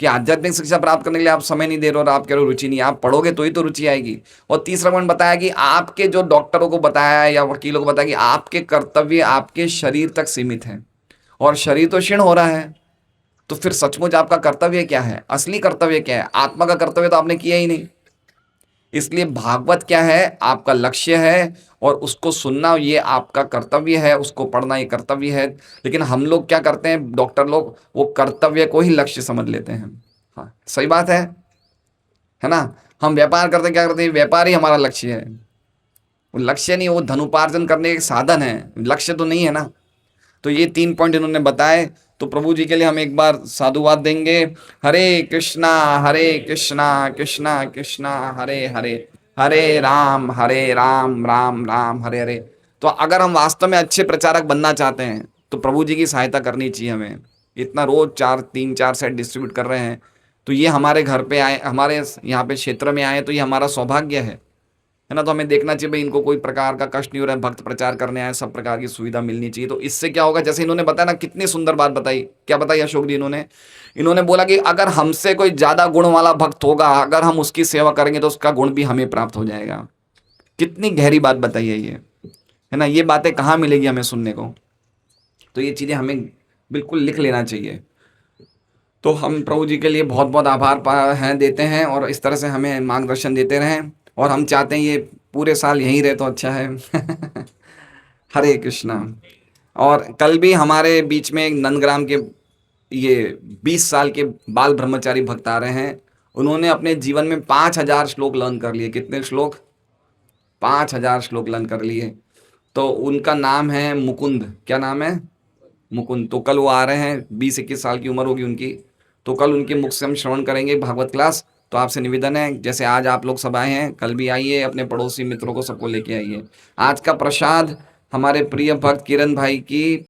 कि आध्यात्मिक शिक्षा प्राप्त करने के लिए आप समय नहीं दे रहे हो और आप कह रहे हो रुचि नहीं, आप पढ़ोगे तो ही तो रुचि आएगी। और तीसरा पॉइंट बताया कि आपके जो डॉक्टरों को बताया है या वकीलों को बताया कि आपके कर्तव्य आपके शरीर तक सीमित हैं और शरीर तो क्षीण हो रहा है, तो फिर सचमुच आपका कर्तव्य क्या है, असली कर्तव्य क्या है? आत्मा का कर्तव्य तो आपने किया ही नहीं। इसलिए भागवत क्या है, आपका लक्ष्य है और उसको सुनना ये आपका कर्तव्य है, उसको पढ़ना ये कर्तव्य है। लेकिन हम लोग क्या करते हैं, डॉक्टर लोग, वो कर्तव्य को ही लक्ष्य समझ लेते हैं। हाँ, सही बात है ना? हम व्यापार करते क्या करते हैं, व्यापार ही हमारा लक्ष्य है। वो लक्ष्य नहीं, वो धनुपार्जन करने के साधन है, लक्ष्य तो नहीं है ना। तो ये 3 पॉइंट इन्होंने बताए। तो प्रभु जी के लिए हम एक बार साधुवाद देंगे। हरे कृष्णा कृष्णा कृष्णा हरे हरे, हरे राम राम राम हरे हरे। तो अगर हम वास्तव में अच्छे प्रचारक बनना चाहते हैं तो प्रभु जी की सहायता करनी चाहिए हमें। इतना रोज 3-4 सेट डिस्ट्रीब्यूट कर रहे हैं, तो ये हमारे घर पे आए, हमारे यहाँ पे क्षेत्र में आए, तो ये हमारा सौभाग्य है ना। तो हमें देखना चाहिए भाई इनको कोई प्रकार का कष्ट नहीं हो रहा है, भक्त प्रचार करने आए, सब प्रकार की सुविधा मिलनी चाहिए। तो इससे क्या होगा, जैसे इन्होंने बताया ना, कितनी सुंदर बात बताई। क्या बताई अशोक जी इन्होंने बोला कि अगर हमसे कोई ज्यादा गुण वाला भक्त होगा, अगर हम उसकी सेवा करेंगे तो उसका गुण भी हमें प्राप्त हो जाएगा। कितनी गहरी बात बताई है ये, है ना। ये बातें कहाँ मिलेगी हमें सुनने को? तो ये चीजें हमें बिल्कुल लिख लेना चाहिए। तो हम प्रभु जी के लिए बहुत बहुत आभार देते हैं और इस तरह से हमें मार्गदर्शन देते रहें। और हम चाहते हैं ये पूरे साल यहीं रहे तो अच्छा है। हरे कृष्णा। और कल भी हमारे बीच में एक नंदग्राम के ये 20 साल के बाल ब्रह्मचारी भक्त आ रहे हैं। उन्होंने अपने जीवन में 5000 श्लोक लर्न कर लिए। कितने श्लोक? 5000 श्लोक लर्न कर लिए। तो उनका नाम है मुकुंद। क्या नाम है? मुकुंद। तो कल वो आ रहे हैं, 20-21 साल की उम्र होगी उनकी। तो कल उनके मुख से हम श्रवण करेंगे भागवत क्लास। तो आपसे निवेदन है, जैसे आज आप लोग सब आए हैं, कल भी आइए, अपने पड़ोसी मित्रों को सबको लेके आइए। आज का प्रसाद हमारे प्रिय भक्त किरण भाई की